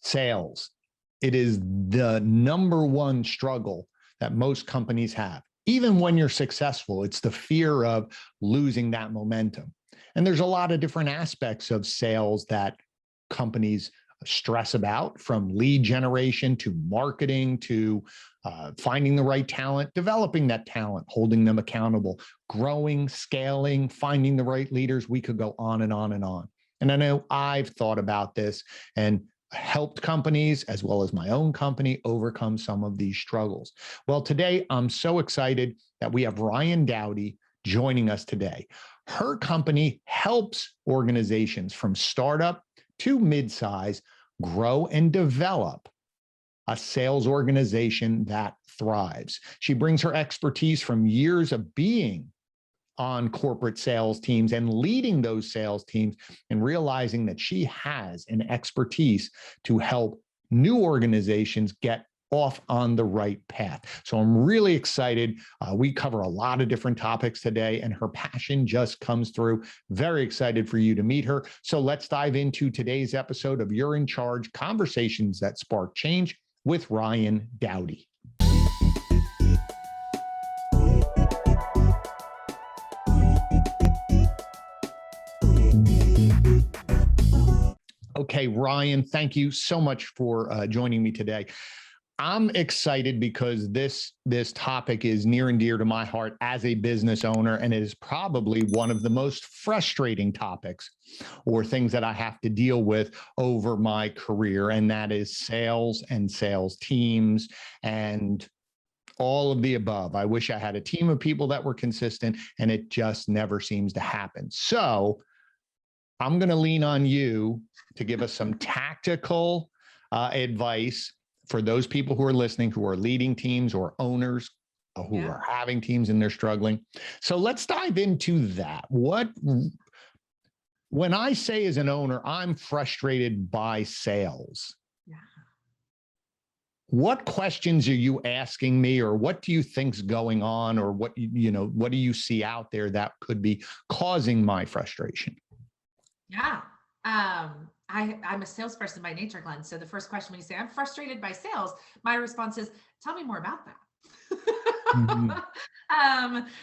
Sales. It is the number one struggle that most companies have. Even when you're successful, it's the fear of losing that momentum. And there's a lot of different aspects of sales that companies stress about, from lead generation to marketing to finding the right talent, developing that talent, holding them accountable, growing, scaling, finding the right leaders. We could go on and on and on. And I know I've thought about this and helped companies as well as my own company overcome some of these struggles. Well, today I'm so excited that we have Ryann Dowdy joining us today. Her company helps organizations from startup to mid-size grow and develop a sales organization that thrives. She brings her expertise from years of being on corporate sales teams and leading those sales teams, and realizing that she has an expertise to help new organizations get off on the right path. So I'm really excited. We cover a lot of different topics today, and her passion just comes through. Very excited for you to meet her. So let's dive into today's episode of You're in Charge: Conversations That Spark Change with Ryann Dowdy. Okay, Ryann, thank you so much for joining me today. I'm excited because this topic is near and dear to my heart as a business owner, and it is probably one of the most frustrating topics or things that I have to deal with over my career, and that is sales and sales teams and all of the above. I wish I had a team of people that were consistent, and it just never seems to happen. So I'm going to lean on you to give us some tactical advice for those people who are listening, who are leading teams or owners who are having teams and they're struggling. So let's dive into that. When I say as an owner, I'm frustrated by sales, what questions are you asking me, or what do you think's going on, or what do you see out there that could be causing my frustration? Yeah. I'm a salesperson by nature, Glenn. So the first question when you say I'm frustrated by sales, my response is, tell me more about that.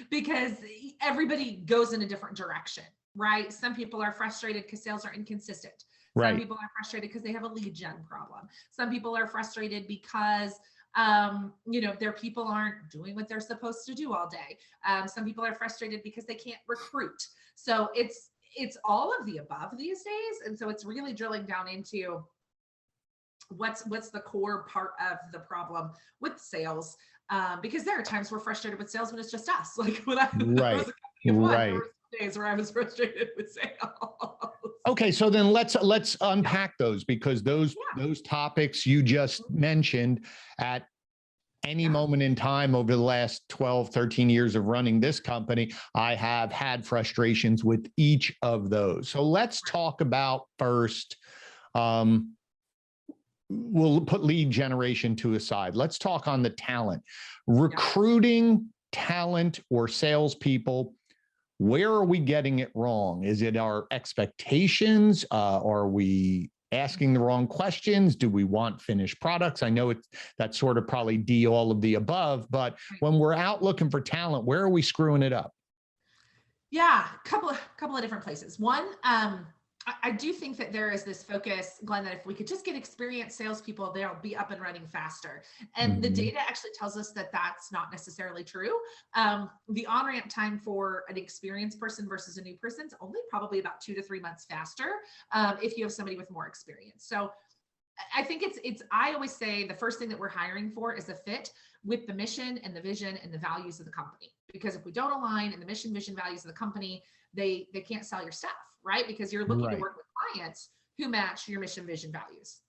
Because everybody goes in a different direction, right? Some people are frustrated because sales are inconsistent. Some people are frustrated because they have a lead gen problem. Some people are frustrated because their people aren't doing what they're supposed to do all day. Some people are frustrated because they can't recruit. So it's all of the above these days. And so it's really drilling down into what's the core part of the problem with sales. Because there are times we're frustrated with sales when it's just us. Like when I was a company of one, there were some days where I was frustrated with sales. Okay, so then let's unpack those, because those topics you just mentioned, at any moment in time over the last 12, 13 years of running this company, I have had frustrations with each of those. So let's talk about first, we'll put lead generation to a side. Let's talk on the talent. Recruiting talent or salespeople, where are we getting it wrong? Is it our expectations? Are we asking the wrong questions? Do we want finished products? I know that's sort of probably D, all of the above, but when we're out looking for talent, where are we screwing it up? Yeah, couple of different places. One, I do think that there is this focus, Glenn, that if we could just get experienced salespeople, they'll be up and running faster. And the data actually tells us that that's not necessarily true. The on-ramp time for an experienced person versus a new person is only probably about 2 to 3 months faster if you have somebody with more experience. So I think I always say the first thing that we're hiring for is a fit with the mission and the vision and the values of the company. Because if we don't align in the mission, vision, values of the company, they can't sell your stuff, right? Because you're looking to work with clients who match your mission, vision, values.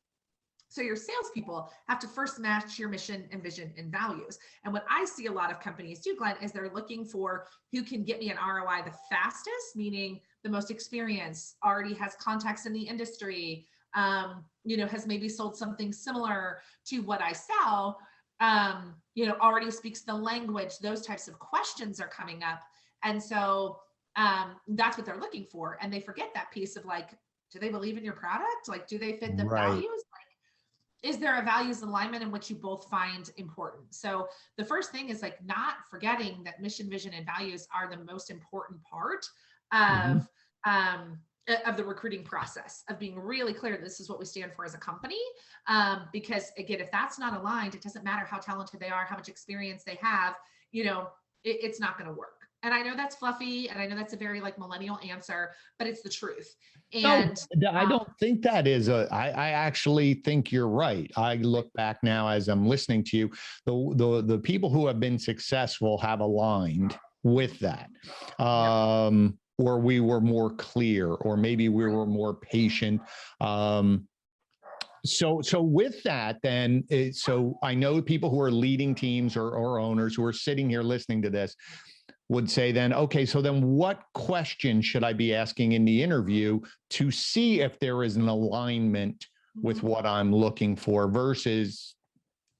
So your salespeople have to first match your mission and vision and values. And what I see a lot of companies do, Glenn, is they're looking for who can get me an ROI the fastest, meaning the most experience, already has contacts in the industry, has maybe sold something similar to what I sell, already speaks the language. Those types of questions are coming up. And so that's what they're looking for. And they forget that piece of like, do they believe in your product? Like, do they fit the values? Like, is there a values alignment in which you both find important? So the first thing is like not forgetting that mission, vision, and values are the most important part of the recruiting process, of being really clear, this is what we stand for as a company. Because again, if that's not aligned, it doesn't matter how talented they are, how much experience they have, it's not going to work. And I know that's fluffy, and I know that's a very like millennial answer, but it's the truth. And no, I don't think that is I actually think you're right. I look back now as I'm listening to you, the people who have been successful have aligned with that. Or we were more clear, or maybe we were more patient. So with that, then, so I know people who are leading teams or owners who are sitting here listening to this would say then, okay, so then what question should I be asking in the interview to see if there is an alignment with what I'm looking for versus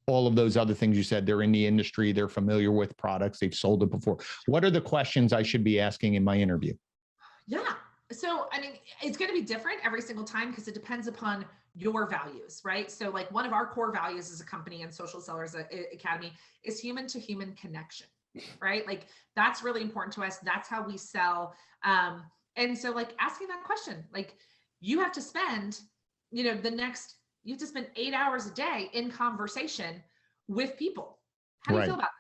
all of those other things you said? They're in the industry, they're familiar with products, they've sold it before. What are the questions I should be asking in my interview? Yeah. So, I mean, it's going to be different every single time because it depends upon your values, right? So like one of our core values as a company and Social Sellers Academy is human to human connection, right? Like that's really important to us. That's how we sell. And so like asking that question, like you have to spend, you have to spend 8 hours a day in conversation with people. How do you feel about that?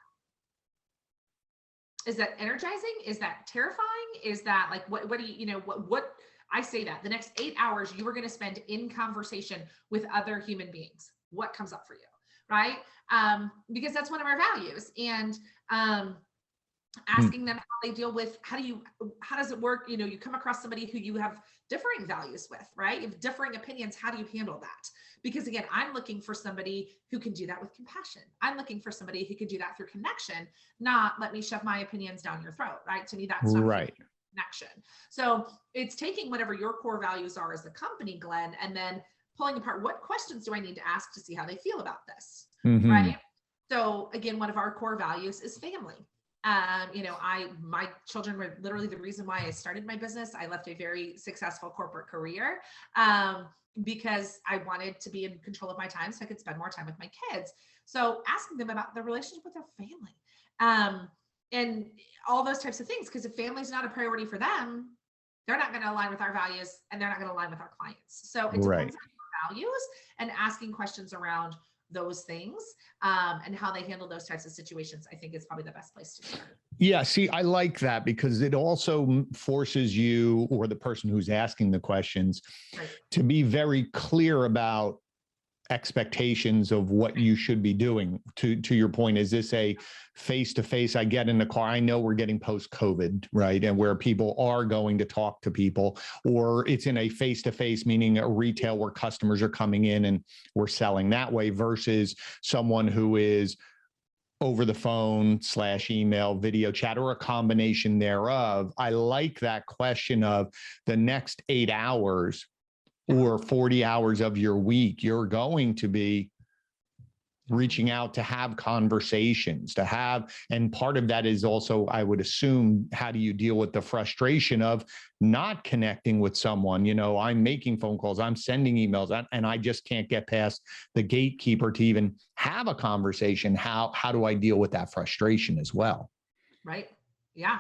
Is that energizing? Is that terrifying? Is that like, what do you, what I say that the next 8 hours you are going to spend in conversation with other human beings. What comes up for you? Right. Because that's one of our values. And, asking them how they deal with, how does it work? You come across somebody who you have differing values with, right? You have differing opinions. How do you handle that? Because again, I'm looking for somebody who can do that with compassion. I'm looking for somebody who can do that through connection, not let me shove my opinions down your throat, right? To me, that's not right. Connection. So it's taking whatever your core values are as a company, Glenn, and then pulling apart what questions do I need to ask to see how they feel about this, right? So again, one of our core values is family. My children were literally the reason why I started my business. I left a very successful corporate career because I wanted to be in control of my time so I could spend more time with my kids. So asking them about their relationship with their family and all those types of things, because if family's not a priority for them, they're not going to align with our values and they're not going to align with our clients. So it depends on your values and asking questions around those things and how they handle those types of situations, I think is probably the best place to start. Yeah, see, I like that because it also forces you or the person who's asking the questions to be very clear about expectations of what you should be doing. To your point, is this a face-to-face? I get in the car, I know we're getting post-COVID, right? And where people are going to talk to people, or it's in a face-to-face, meaning a retail where customers are coming in and we're selling that way versus someone who is over the phone / email, video chat, or a combination thereof. I like that question of the next 8 hours or 40 hours of your week, you're going to be reaching out to have conversations, and part of that is also, I would assume, how do you deal with the frustration of not connecting with someone? I'm making phone calls, I'm sending emails, and I just can't get past the gatekeeper to even have a conversation. How do I deal with that frustration as well? Right. Yeah.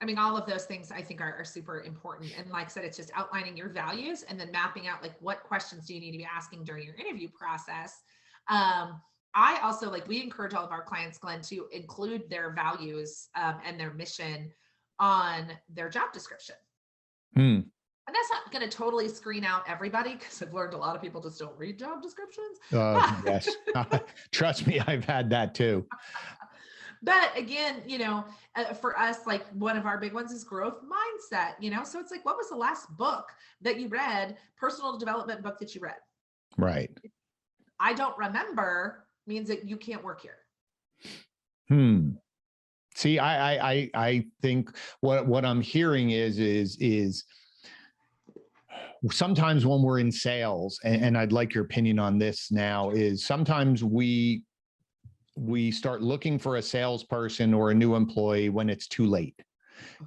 I mean, all of those things I think are super important. And like I said, it's just outlining your values and then mapping out like what questions do you need to be asking during your interview process. I also we encourage all of our clients, Glenn, to include their values and their mission on their job description. And that's not going to totally screen out everybody because I've learned a lot of people just don't read job descriptions. Yes. Trust me, I've had that too. But again, for us, like one of our big ones is growth mindset, so it's like, what was the last book that you read, personal development book that you read? Right. I don't remember means that you can't work here. See, I think what I'm hearing is sometimes when we're in sales, and I'd like your opinion on this now, is sometimes we start looking for a salesperson or a new employee when it's too late.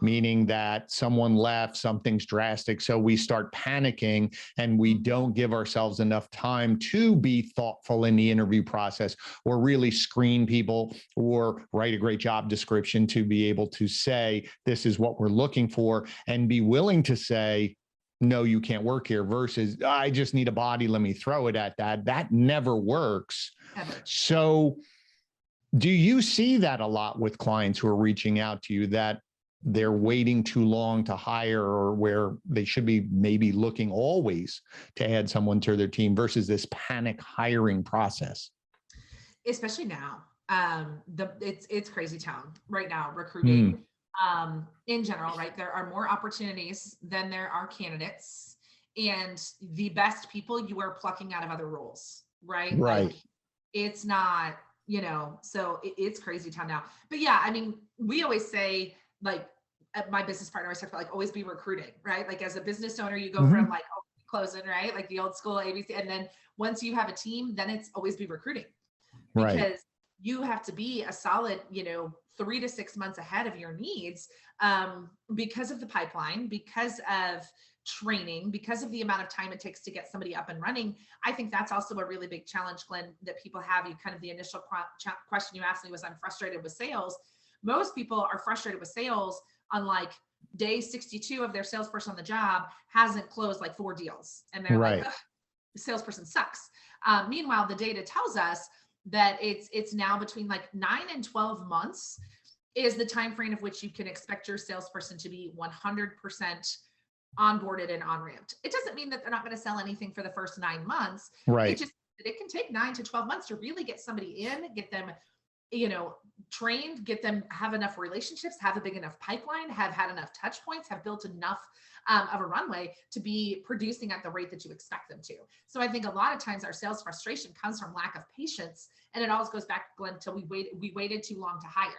meaning that someone left, something's drastic. So we start panicking and we don't give ourselves enough time to be thoughtful in the interview process or really screen people or write a great job description to be able to say, this is what we're looking for, and be willing to say, no, you can't work here, versus I just need a body, let me throw it at that. That never works. Ever. So do you see that a lot with clients who are reaching out to you, that they're waiting too long to hire, or where they should be maybe looking always to add someone to their team versus this panic hiring process? Especially now, it's crazy town right now, recruiting. In general, right? There are more opportunities than there are candidates, and the best people you are plucking out of other roles, right? Right. Like, it's not, so it's crazy town now. But yeah, I mean, we always say, like, my business partner always talks about, like, always be recruiting, right? Like, as a business owner, you go from like closing, right? Like the old school ABC. And then once you have a team, then it's always be recruiting, because Right. you have to be a solid, 3 to 6 months ahead of your needs, because of the pipeline, because of training, because of the amount of time it takes to get somebody up and running. I think that's also a really big challenge, Glenn, that people have. You kind of, the initial question you asked me was, I'm frustrated with sales. Most people are frustrated with sales on like day 62 of their salesperson on the job hasn't closed like 4 deals. And they're Right. like, the salesperson sucks. Meanwhile, the data tells us that it's now between like 9 and 12 months is the time frame of which you can expect your salesperson to be 100% onboarded and on-ramped. It doesn't mean that they're not going to sell anything for the first 9 months. Right. It just, it can take 9 to 12 months to really get somebody in, get them, trained, get them, have enough relationships, have a big enough pipeline, have had enough touch points, have built enough of a runway to be producing at the rate that you expect them to. So I think a lot of times our sales frustration comes from lack of patience. And it always goes back, Glenn, till we waited too long to hire.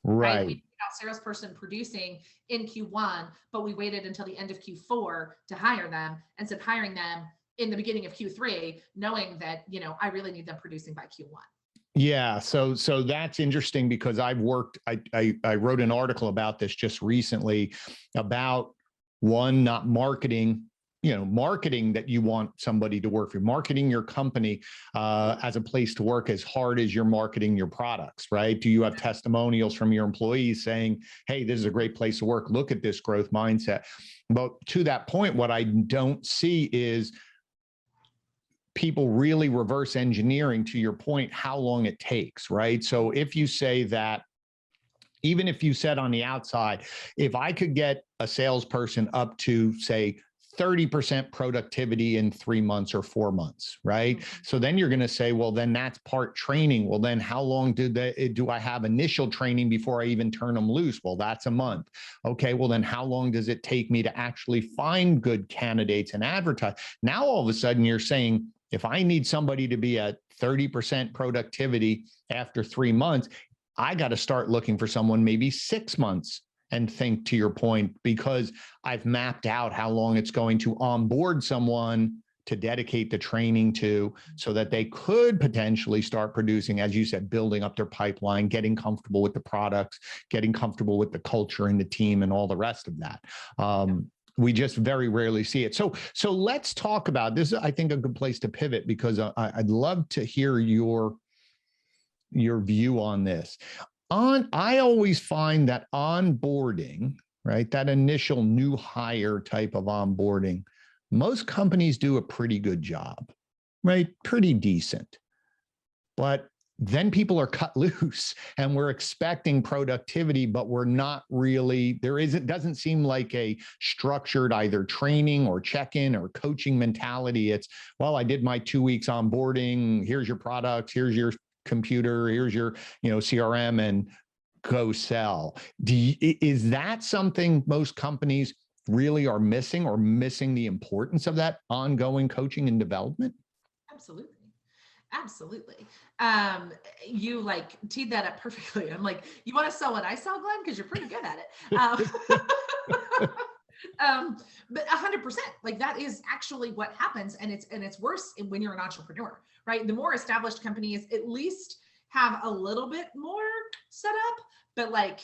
Right. We got salesperson producing in Q1, but we waited until the end of Q4 to hire them, instead of hiring them in the beginning of Q3, knowing that, I really need them producing by Q1. Yeah. So that's interesting, because I wrote an article about this just recently about, one, not marketing, marketing that you want somebody to work for, marketing your company as a place to work as hard as you're marketing your products, right? Do you have testimonials from your employees saying, hey, this is a great place to work, look at this growth mindset? But to that point, what I don't see is people really reverse engineering, to your point, how long it takes, right? So if you say that, even if you said on the outside, if I could get a salesperson up to, say, 30% productivity in 3 months or 4 months, right? So then you're going to say, well, then that's part training. Well, then how long do I have initial training before I even turn them loose? Well, that's a month. Okay, well, then how long does it take me to actually find good candidates and advertise? Now, all of a sudden you're saying, if I need somebody to be at 30% productivity after 3 months, I got to start looking for someone maybe 6 months, and think, to your point, because I've mapped out how long it's going to onboard someone to dedicate the training to, so that they could potentially start producing, as you said, building up their pipeline, getting comfortable with the products, getting comfortable with the culture and the team and all the rest of that. We just very rarely see it. So let's talk about this. I think a good place to pivot, because I'd love to hear your view on this. I always find that onboarding, right, that initial new hire type of onboarding, most companies do a pretty good job, right? Pretty decent. But then people are cut loose and we're expecting productivity, but we're not really, doesn't seem like a structured either training or check-in or coaching mentality. It's, well, I did my 2 weeks onboarding. Here's your products. Here's your computer. Here's your, CRM, and go sell. Is that something most companies really are missing, or missing the importance of that ongoing coaching and development? Absolutely. Absolutely. You like teed that up perfectly. I'm like, you want to sell what I sell, Glenn? Because you're pretty good at it. But 100%, like, that is actually what happens. And it's worse when you're an entrepreneur, right? The more established companies at least have a little bit more set up, but like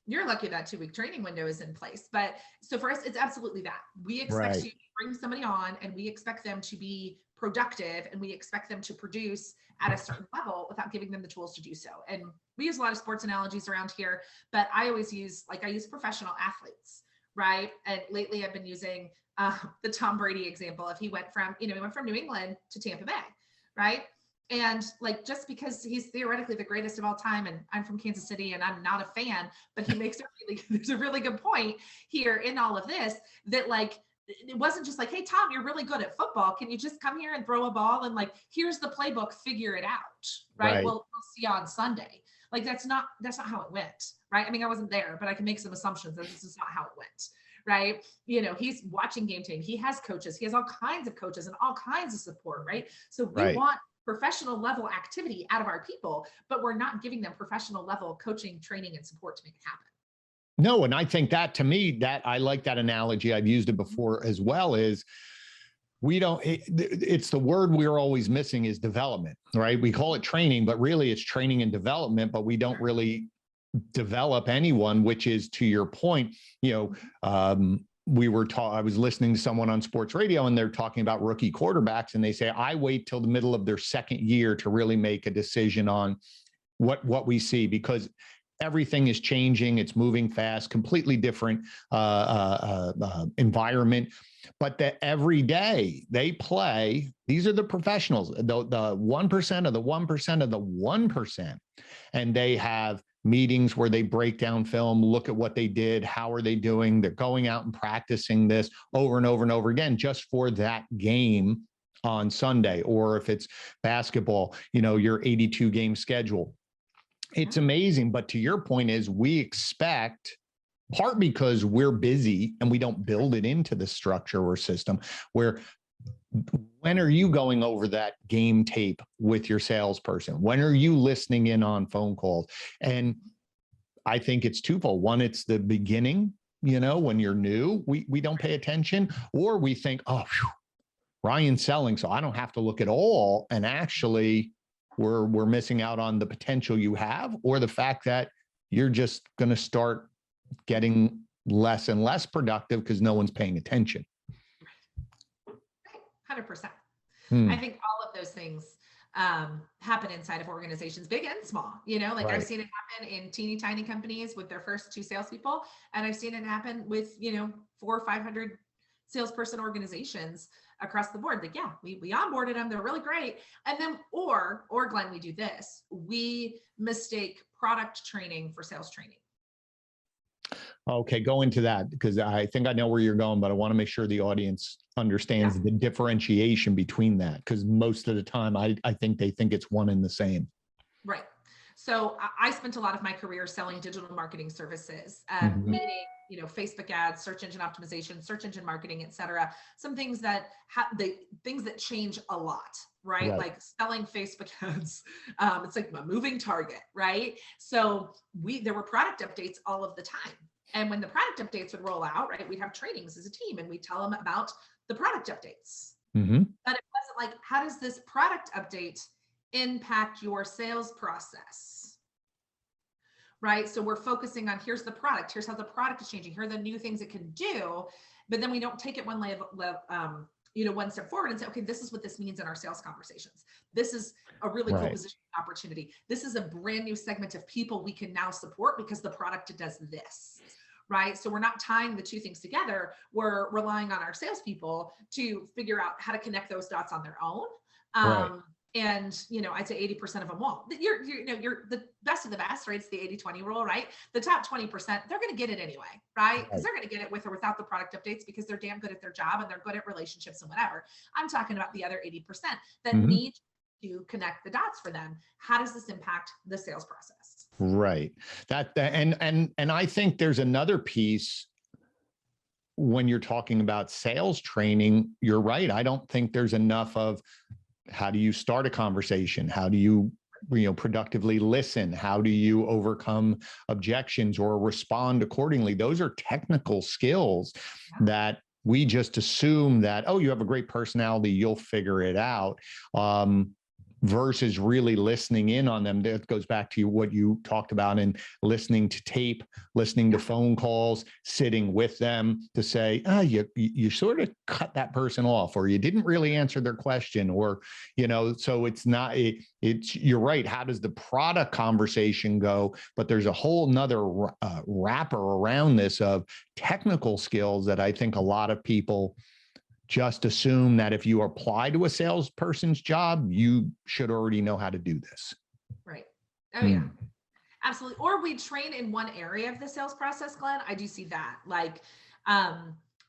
You're lucky that 2-week training window is in place. But so for us, it's absolutely that. We expect Right. you to bring somebody on and we expect them to be productive and we expect them to produce at a certain level without giving them the tools to do so. And we use a lot of sports analogies around here, but I always use, I use professional athletes, right? And lately I've been using the Tom Brady example. If he went from, he went from New England to Tampa Bay, right? And just because he's theoretically the greatest of all time, and I'm from Kansas City and I'm not a fan, but he makes there's a really good point here in all of this that it wasn't just hey, Tom, you're really good at football. Can you just come here and throw a ball? And here's the playbook, figure it out. Right. We'll see you on Sunday. That's not how it went. Right. I mean, I wasn't there, but I can make some assumptions that this is not how it went. Right. He's watching game tape. He has coaches. He has all kinds of coaches and all kinds of support. Right. So we want professional level activity out of our people, but we're not giving them professional level coaching, training, and support to make it happen. No, and I think that, to me, that I like that analogy. I've used it before as well. Is it's the word we're always missing is development, right? We call it training, but really it's training and development, but we don't really develop anyone, which is, to your point, I was listening to someone on sports radio and they're talking about rookie quarterbacks, and they say, I wait till the middle of their second year to really make a decision on what we see, because everything is changing. It's moving fast, completely different environment. But that every day they play, these are the professionals, the 1% of the 1% of the 1%. And they have meetings where they break down film, look at what they did, how are they doing? They're going out and practicing this over and over and over again, just for that game on Sunday. Or if it's basketball, your 82 game schedule. It's amazing. But to your point is, we expect, part because we're busy and we don't build it into the structure or system, where when are you going over that game tape with your salesperson? When are you listening in on phone calls? And I think it's twofold. One, it's the beginning, when you're new, we don't pay attention, or we think, oh, Ryan's selling, so I don't have to look at all. And actually we're missing out on the potential you have, or the fact that you're just going to start getting less and less productive because no one's paying attention. 100%. I think all of those things happen inside of organizations, big and small. I've seen it happen in teeny tiny companies with their first 2 salespeople, and I've seen it happen with 400 or 500 salesperson organizations across the board. We onboarded them, they're really great, and then or Glenn, we do this: we mistake product training for sales training. Okay, go into that, because I think I know where you're going, but I want to make sure the audience understands the differentiation between that, because most of the time I think they think it's one and the same. Right. So I spent a lot of my career selling digital marketing services, meaning, Facebook ads, search engine optimization, search engine marketing, et cetera. Some things that things that change a lot, right? Like selling Facebook ads. It's like a moving target, right? So there were product updates all of the time. And when the product updates would roll out, right, we'd have trainings as a team and we'd tell them about the product updates. But it wasn't like, how does this product update impact your sales process? Right. So we're focusing on, here's the product, here's how the product is changing, here are the new things it can do. But then we don't take it one step forward and say, okay, this is what this means in our sales conversations. This is a really cool position opportunity. This is a brand new segment of people we can now support because the product does this. Right. So we're not tying the 2 things together. We're relying on our salespeople to figure out how to connect those dots on their own. And, I'd say 80% of them won't. You're the best of the best, right? It's the 80-20 rule, right? The top 20%, they're going to get it anyway, right? Because they're going to get it with or without the product updates, because they're damn good at their job and they're good at relationships and whatever. I'm talking about the other 80% that need to connect the dots for them. How does this impact the sales process? Right. And I think there's another piece when you're talking about sales training. You're right. I don't think there's enough of, how do you start a conversation? How do you productively listen? How do you overcome objections or respond accordingly? Those are technical skills that we just assume that, oh, you have a great personality, you'll figure it out. versus really listening in on them. That goes back to what you talked about in listening to tape, listening to phone calls, sitting with them to say, you sort of cut that person off, or you didn't really answer their question, or, so it's not, you're right. How does the product conversation go? But there's a whole nother wrapper around this of technical skills that I think a lot of people just assume that if you apply to a salesperson's job, you should already know how to do this. Right. Oh, yeah. Absolutely. Or we train in one area of the sales process, Glenn. I do see that. Like,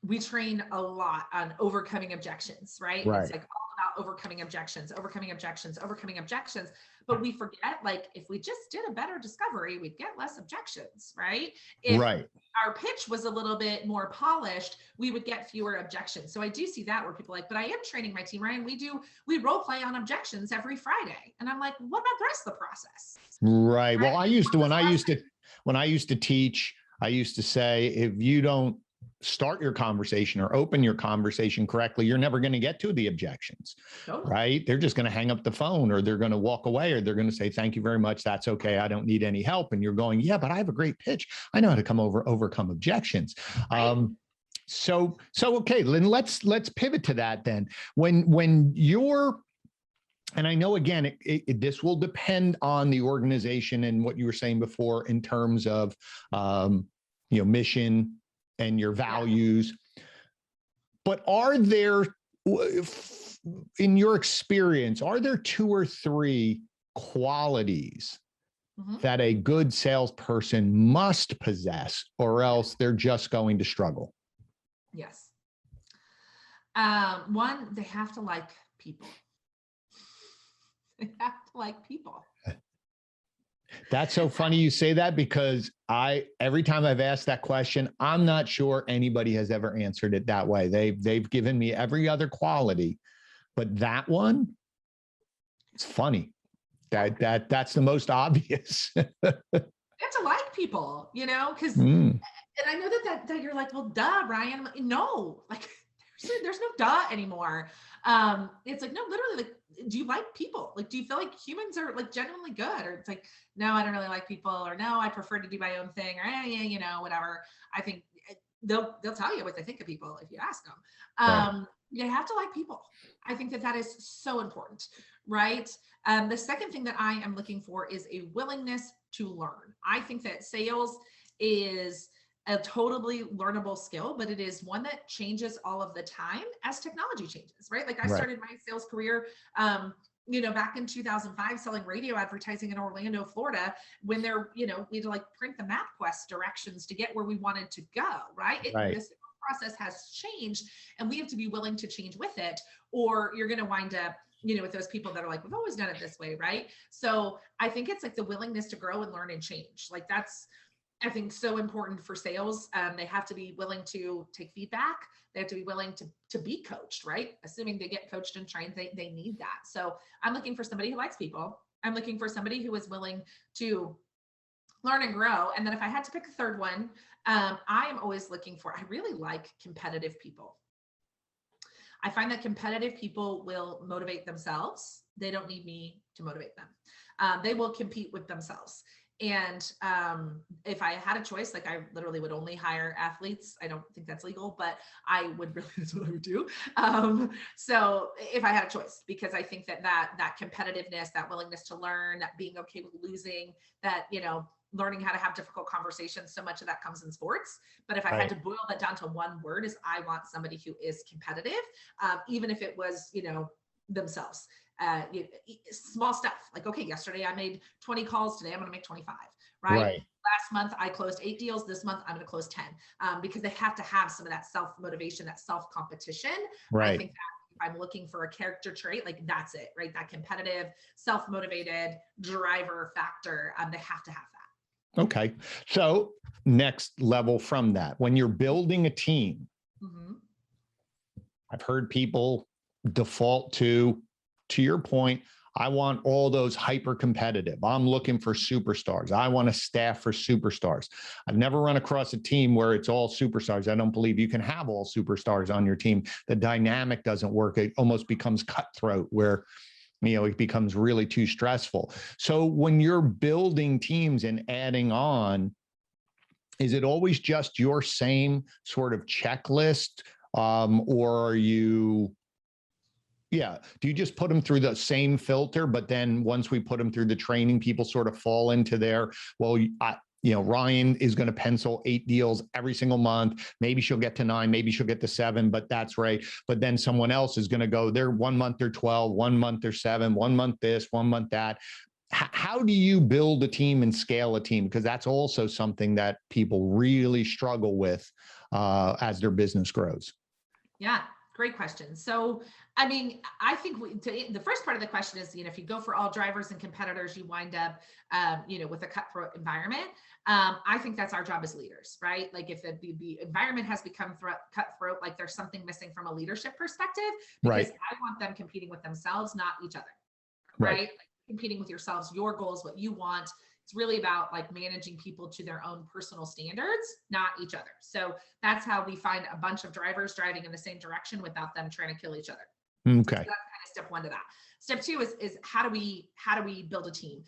we train a lot on overcoming objections, right? Right. It's like all about overcoming objections. But we forget, like, if we just did a better discovery, we'd get less objections, right? If our pitch was a little bit more polished, we would get fewer objections. So I do see that where people are like, but I am training my team, Ryan. We role play on objections every Friday. And I'm like, what about the rest of the process? Right. Well, when I used to teach, I used to say, if you don't start your conversation or open your conversation correctly, you're never going to get to the objections, right? They're just going to hang up the phone, or they're going to walk away, or they're going to say, thank you very much. That's okay. I don't need any help. And you're going, yeah, but I have a great pitch. I know how to overcome objections. Right. So okay, Lynn, let's pivot to that then. When you're, and I know, again, this will depend on the organization and what you were saying before in terms of, mission and your values. But are there, in your experience, are there 2 or 3 qualities that a good salesperson must possess, or else they're just going to struggle? Yes. One, they have to like people. They have to like people. That's so funny you say that, because every time I've asked that question, I'm not sure anybody has ever answered it that way. They've given me every other quality, but that one, it's funny. That's the most obvious. You have to like people, because, and I know that you're like, well, duh, Ryan. No, like there's no duh anymore. It's like, no, literally, like, do you like people? Like, do you feel like humans are like genuinely good? Or it's like, no, I don't really like people, or no, I prefer to do my own thing, or whatever. I think they'll tell you what they think of people if you ask them. Right. You have to like people. I think that is so important, right? The second thing that I am looking for is a willingness to learn. I think that sales is a totally learnable skill, but it is one that changes all of the time as technology changes, right? Like I started my sales career, back in 2005 selling radio advertising in Orlando, Florida, when we had to like print the MapQuest directions to get where we wanted to go, right? This process has changed, and we have to be willing to change with it, or you're going to wind up with those people that are like, we've always done it this way, right? So I think it's like the willingness to grow and learn and change. Like that's, I think, so important for sales. They have to be willing to take feedback. They have to be willing to be coached, right? Assuming they get coached and trained, they need that. So I'm looking for somebody who likes people. I'm looking for somebody who is willing to learn and grow. And then if I had to pick a third one, I am always looking for, I really like competitive people. I find that competitive people will motivate themselves. They don't need me to motivate them. They will compete with themselves. And if I had a choice, like I literally would only hire athletes. I don't think that's legal, but I would really, that's what I would do. So if I had a choice, because I think that competitiveness, that willingness to learn, that being okay with losing, that, learning how to have difficult conversations, so much of that comes in sports. But if I had to boil that down to one word, is I want somebody who is competitive, even if it was, themselves. Small stuff like, okay, yesterday I made 20 calls, today I'm going to make 25, right? Last month I closed 8 deals. This month I'm going to close 10, because they have to have some of that self-motivation, that self-competition. I think that if I'm looking for a character trait, like that's it, right? That competitive, self-motivated driver factor. They have to have that. Okay. So next level from that, when you're building a team, I've heard people default to your point, I want all those hyper competitive. I'm looking for superstars. I want a staff for superstars. I've never run across a team where it's all superstars. I don't believe you can have all superstars on your team. The dynamic doesn't work. It almost becomes cutthroat, where it becomes really too stressful. So when you're building teams and adding on, is it always just your same sort of checklist? Or are you, do you just put them through the same filter, but then once we put them through the training, people sort of fall into their, well, Ryan is going to pencil 8 deals every single month. Maybe she'll get to 9, maybe she'll get to 7, but that's right. But then someone else is going to go there 1 month they're 12, 1 month they're 7, 1 month this, 1 month that. How do you build a team and scale a team? Because that's also something that people really struggle with as their business grows. Yeah, great question. So, I mean, I think the first part of the question is, if you go for all drivers and competitors, you wind up, with a cutthroat environment. I think that's our job as leaders, right? Like if the environment has become cutthroat, like there's something missing from a leadership perspective, because I want them competing with themselves, not each other, right? Like competing with yourselves, your goals, what you want. It's really about like managing people to their own personal standards, not each other. So that's how we find a bunch of drivers driving in the same direction without them trying to kill each other. Okay. So that's kind of step 1 to that. Step 2 is how do we build a team?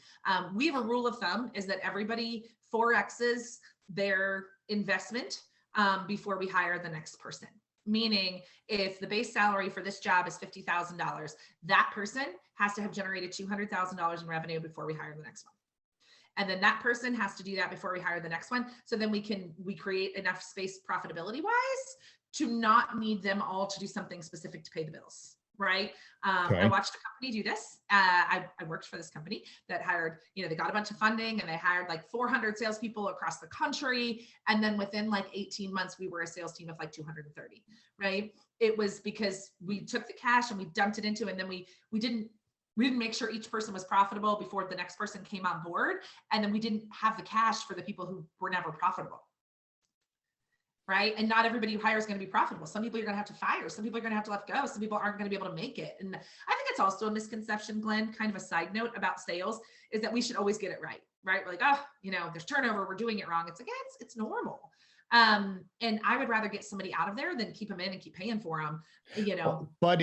We have a rule of thumb is that everybody 4X's their investment before we hire the next person. Meaning if the base salary for this job is $50,000, that person has to have generated $200,000 in revenue before we hire the next one. And then that person has to do that before we hire the next one. So then we create enough space profitability wise to not need them all to do something specific to pay the bills. Right. I watched a company do this. I worked for this company that hired, they got a bunch of funding and they hired like 400 salespeople across the country. And then within like 18 months, we were a sales team of like 230. Right. It was because we took the cash and we dumped it into, and then we didn't make sure each person was profitable before the next person came on board. And then we didn't have the cash for the people who were never profitable. Right. And not everybody who hires is going to be profitable. Some people you're going to have to fire. Some people are going to have to let go. Some people aren't going to be able to make it. And I think it's also a misconception, Glenn, kind of a side note about sales, is that we should always get it right. Right. We're like, oh, there's turnover. We're doing it wrong. It's like, it's normal. And I would rather get somebody out of there than keep them in and keep paying for them, But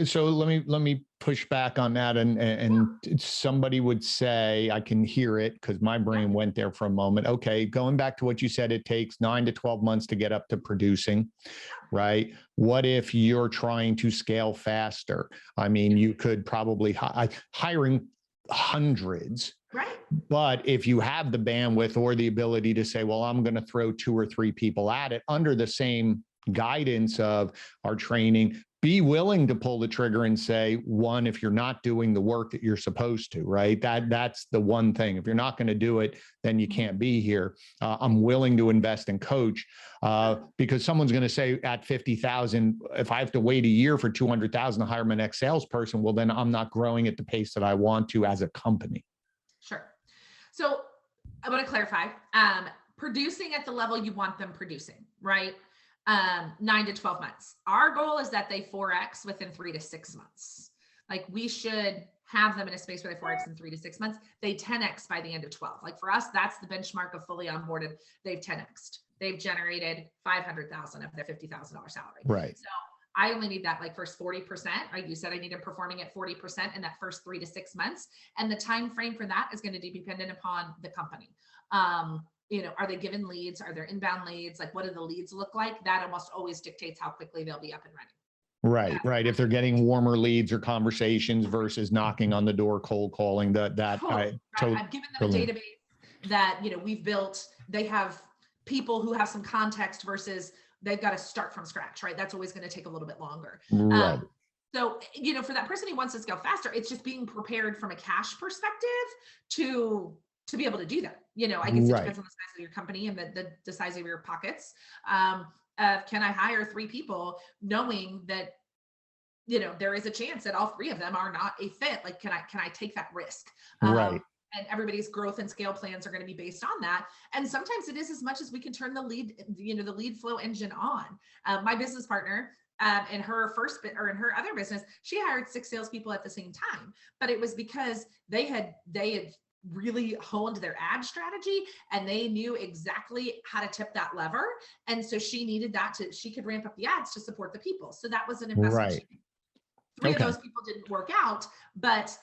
so let me push back on that. And somebody would say, I can hear it because my brain went there for a moment. Okay. Going back to what you said, it takes 9 to 12 months to get up to producing, right? What if you're trying to scale faster? I mean, you could probably hiring hundreds. Right. But if you have the bandwidth or the ability to say, well, I'm going to throw 2 or 3 people at it under the same guidance of our training, be willing to pull the trigger and say, one, if you're not doing the work that you're supposed to, right? That's the one thing. If you're not going to do it, then you can't be here. I'm willing to invest in coach because someone's going to say at 50,000, if I have to wait a year for 200,000 to hire my next salesperson, well, then I'm not growing at the pace that I want to as a company. Sure. So I want to clarify, producing at the level you want them producing, right? 9 to 12 months. Our goal is that they 4X within 3 to 6 months. Like we should have them in a space where they 4X in 3 to 6 months. They 10X by the end of 12. Like for us, that's the benchmark of fully onboarded. They've 10X'd. They've generated 500,000 of their $50,000 salary. Right. So I only need that like first 40%, right? You said I need them performing at 40% in that first 3 to 6 months. And the time frame for that is going to be dependent upon the company. Are they given leads? Are there inbound leads? Like, what do the leads look like? That almost always dictates how quickly they'll be up and running. Right. If they're getting warmer leads or conversations versus knocking on the door, cold calling, I've given them a database that, we've built. They have people who have some context versus they've got to start from scratch, right? That's always going to take a little bit longer. Right. So, for that person who wants to scale faster, it's just being prepared from a cash perspective to be able to do that. I guess it depends on the size of your company and the size of your pockets. Can I hire 3 people knowing that, there is a chance that all 3 of them are not a fit? Like, can I take that risk? Right. And everybody's growth and scale plans are going to be based on that. And sometimes it is as much as we can turn the lead flow engine on. My business partner, in her in her other business, she hired 6 salespeople at the same time, but it was because they had really honed their ad strategy and they knew exactly how to tip that lever. And so she needed that she could ramp up the ads to support the people. So that was an investment. Right. Three of those people didn't work out, but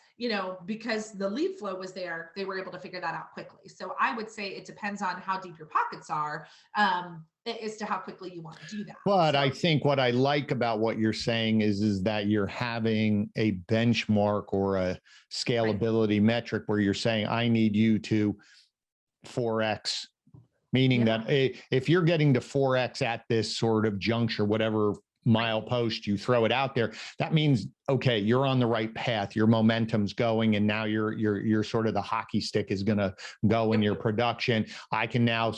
because the lead flow was there, they were able to figure that out quickly. So I would say it depends on how deep your pockets are, as to how quickly you want to do that. But I think what I like about what you're saying is that you're having a benchmark or a scalability metric where you're saying, I need you to 4X, meaning that if you're getting to 4X at this sort of juncture, whatever milepost you throw it out there, that means, okay, you're on the right path, your momentum's going, and now you're sort of the hockey stick is going to go in your production. I can now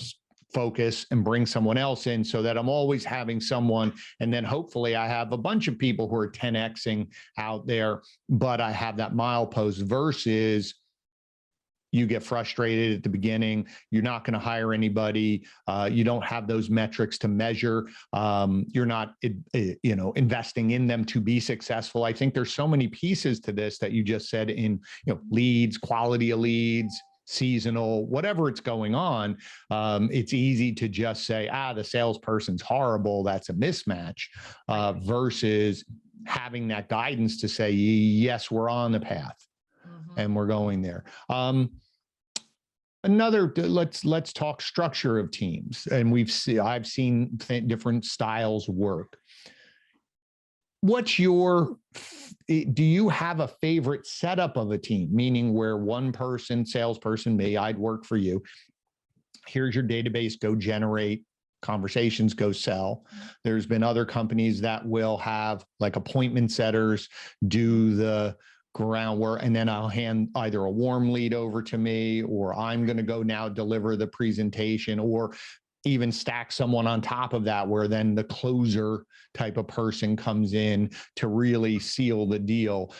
focus and bring someone else in so that I'm always having someone. And then hopefully I have a bunch of people who are 10Xing out there, but I have that milepost versus you get frustrated at the beginning. You're not going to hire anybody. You don't have those metrics to measure. You're not, investing in them to be successful. I think there's so many pieces to this that you just said in, leads, quality of leads, seasonal, whatever it's going on. It's easy to just say, the salesperson's horrible. That's a mismatch, versus having that guidance to say, yes, we're on the path and we're going there. Let's talk structure of teams. And I've seen different styles work. Do you have a favorite setup of a team? Meaning where one person, salesperson, I'd work for you. Here's your database, go generate conversations, go sell. There's been other companies that will have like appointment setters do the groundwork, and then I'll hand either a warm lead over to me, or I'm going to go now deliver the presentation, or even stack someone on top of that where then the closer type of person comes in to really seal the deal.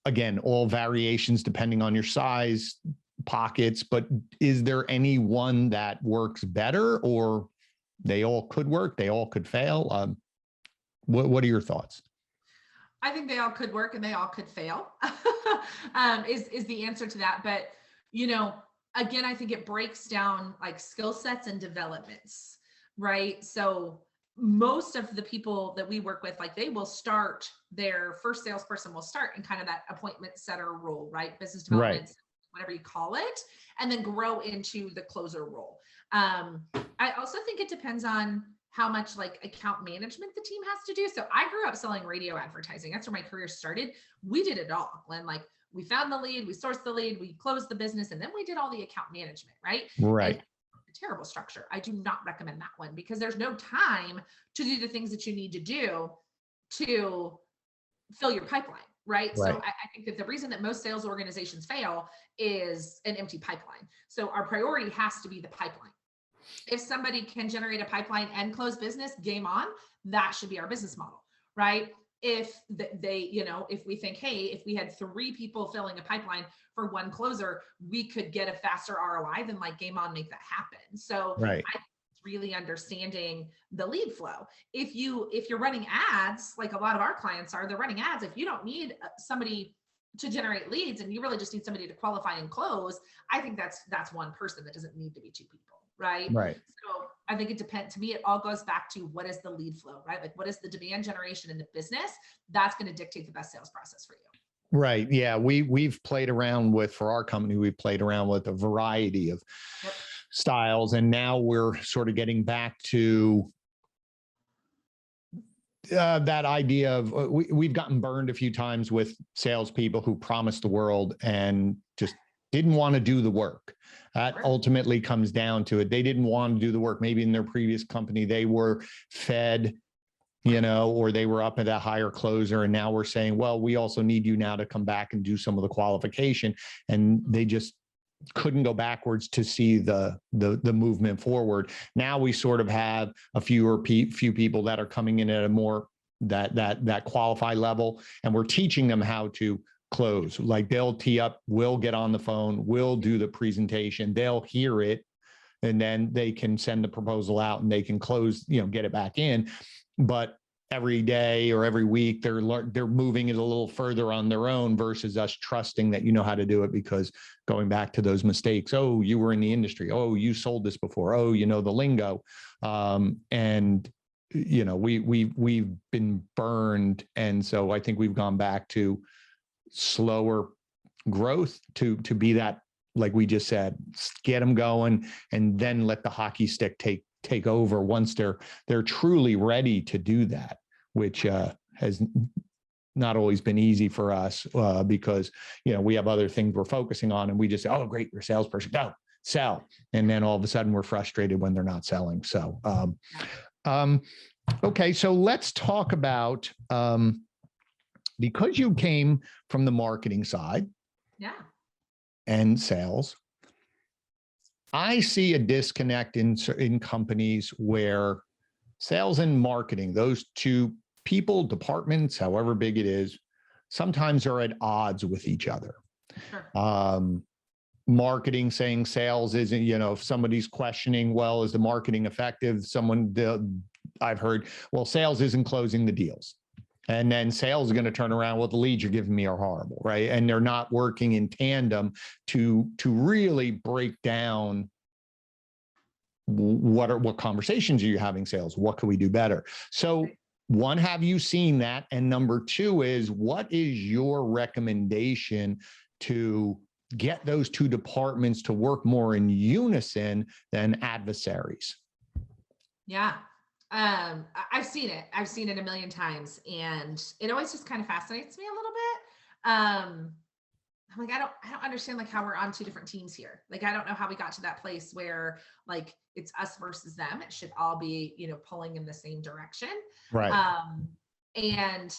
Again, all variations depending on your size, pockets, but is there any one that works better, or they all could work, they all could fail? What are your thoughts? I think they all could work and they all could fail, is the answer to that. But, again, I think it breaks down like skill sets and developments, right? So most of the people that we work with, like they will start, their first salesperson will start in kind of that appointment setter role, right? Business development, whatever you call it, and then grow into the closer role. I also think it depends on how much like account management the team has to do. So I grew up selling radio advertising. That's where my career started. We did it all. And like we found the lead, we sourced the lead, we closed the business, and then we did all the account management, right? Right. And a terrible structure. I do not recommend that one because there's no time to do the things that you need to do to fill your pipeline, right? So I think that the reason that most sales organizations fail is an empty pipeline. So our priority has to be the pipeline. If somebody can generate a pipeline and close business, game on, that should be our business model, right? If if we think, hey, if we had 3 people filling a pipeline for one closer, we could get a faster ROI, then like game on, make that happen. So I think it's really understanding the lead flow. If you're running ads, like a lot of our clients are, they're running ads. If you don't need somebody to generate leads and you really just need somebody to qualify and close, I think that's one person. That doesn't need to be 2 people. Right. So I think it depends. To me, it all goes back to what is the lead flow, right? Like what is the demand generation in the business? That's going to dictate the best sales process for you. Right. Yeah. We've played around with, for our company, we've played around with a variety of styles. And now we're sort of getting back to that idea of we've gotten burned a few times with salespeople who promised the world and just didn't want to do the work. That ultimately comes down to it. They didn't want to do the work. Maybe in their previous company, they were fed, or they were up at a higher closer. And now we're saying, well, we also need you now to come back and do some of the qualification. And they just couldn't go backwards to see the movement forward. Now we sort of have a few people that are coming in at a more that qualified level, and we're teaching them how to close. Like they'll tee up, we'll get on the phone, we'll do the presentation, they'll hear it, and then they can send the proposal out and they can close, get it back in. But every day or every week, they're moving it a little further on their own versus us trusting that you know how to do it, because going back to those mistakes, oh, you were in the industry, oh, you sold this before, oh, the lingo. And we've been burned. And so I think we've gone back to slower growth to be that, like we just said, get them going and then let the hockey stick take over once they're truly ready to do that, which has not always been easy for us because, we have other things we're focusing on and we just say, oh, great, you're a salesperson, go sell. And then all of a sudden we're frustrated when they're not selling. So, okay. So let's talk about, because you came from the marketing side and sales, I see a disconnect in companies where sales and marketing, those two people, departments, however big it is, sometimes are at odds with each other. Sure. Marketing saying sales isn't, if somebody's questioning, well, is the marketing effective? I've heard, well, sales isn't closing the deals. And then sales is going to turn around, well, the leads you're giving me are horrible, right? And they're not working in tandem to really break down what conversations are you having sales? What can we do better? So one, have you seen that? And number two is, what is your recommendation to get those two departments to work more in unison than adversaries? Yeah. I've seen it. I've seen it a million times, and it always just kind of fascinates me a little bit. I'm like, I don't understand like how we're on two different teams here. Like, I don't know how we got to that place where like it's us versus them. It should all be, pulling in the same direction. Right. And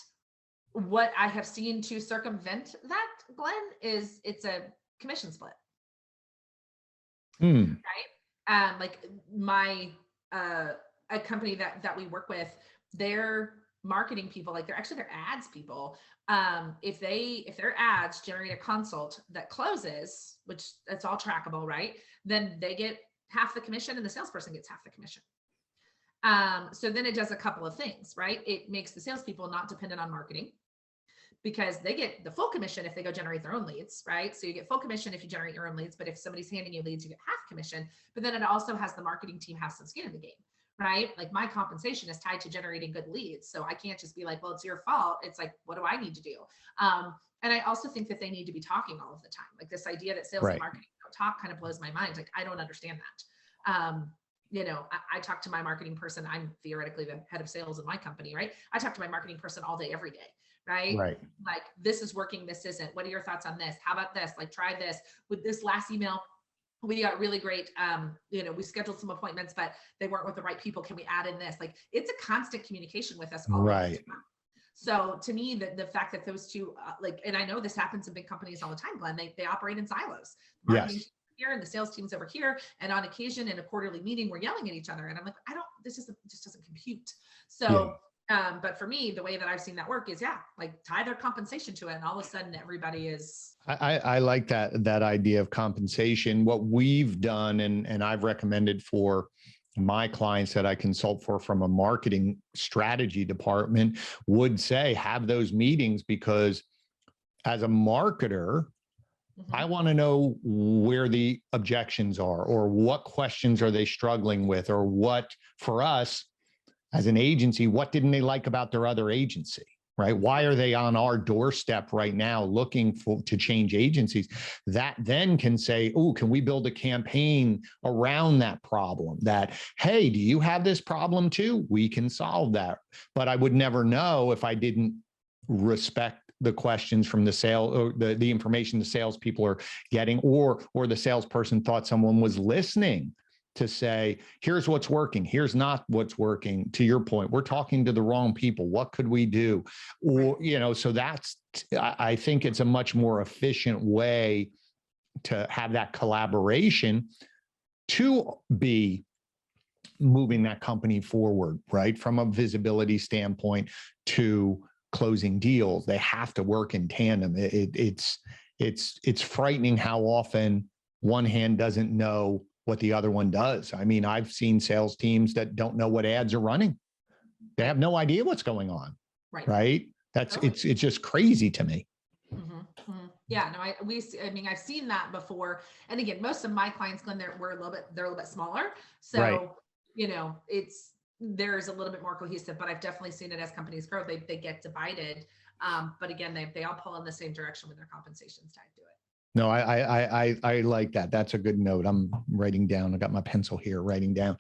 what I have seen to circumvent that, Glenn, is it's a commission split. Right. Like a company that we work with, their marketing people, like they're actually their ads people. If their ads generate a consult that closes, which that's all trackable, right? Then they get half the commission and the salesperson gets half the commission. So then it does a couple of things, right? It makes the salespeople not dependent on marketing because they get the full commission if they go generate their own leads, right? So you get full commission if you generate your own leads, but if somebody's handing you leads, you get half commission. But then it also has the marketing team have some skin in the game, right? Like my compensation is tied to generating good leads. So I can't just be like, well, it's your fault. It's like, what do I need to do? And I also think that they need to be talking all of the time. Like this idea that sales and marketing don't talk kind of blows my mind. Like, I don't understand that. I talk to my marketing person. I'm theoretically the head of sales in my company, right? I talk to my marketing person all day, every day, right? Like, this is working, this isn't. What are your thoughts on this? How about this? Like, try this. With this last email, we got really great, we scheduled some appointments, but they weren't with the right people. Can we add in this? Like, it's a constant communication with us all the time. So to me, the fact that those two, and I know this happens in big companies all the time, Glenn, they operate in silos. Marketing here and the sales team's over here. And on occasion in a quarterly meeting, we're yelling at each other. And I'm like, this just doesn't compute. So, but for me, the way that I've seen that work is, like tie their compensation to it. And all of a sudden everybody is. I like that idea of compensation. What we've done, and I've recommended for my clients that I consult for from a marketing strategy department, would say, have those meetings, because as a marketer, I want to know where the objections are, or what questions are they struggling with, or what, for us as an agency, what didn't they like about their other agency, right? Why are they on our doorstep right now looking to change agencies? That then can say, oh, can we build a campaign around that problem? That, hey, do you have this problem too? We can solve that. But I would never know if I didn't respect the questions from the sale, or the information the salespeople are getting, or the salesperson thought someone was listening to say, here's what's working, here's not what's working. To your point, we're talking to the wrong people. What could we do? Or, so I think it's a much more efficient way to have that collaboration to be moving that company forward, right? From a visibility standpoint to closing deals. They have to work in tandem. It's frightening how often one hand doesn't know what the other one does. I mean, I've seen sales teams that don't know what ads are running. They have no idea what's going on. Right? It's just crazy to me. Yeah, no, I've seen that before. And again, most of my clients, Glenn, they're a little bit smaller. So, it's there's a little bit more cohesive, but I've definitely seen it as companies grow, they get divided. But again, they all pull in the same direction when their compensation's tied to it. No, I like that. That's a good note. I'm writing down. I got my pencil here, writing down.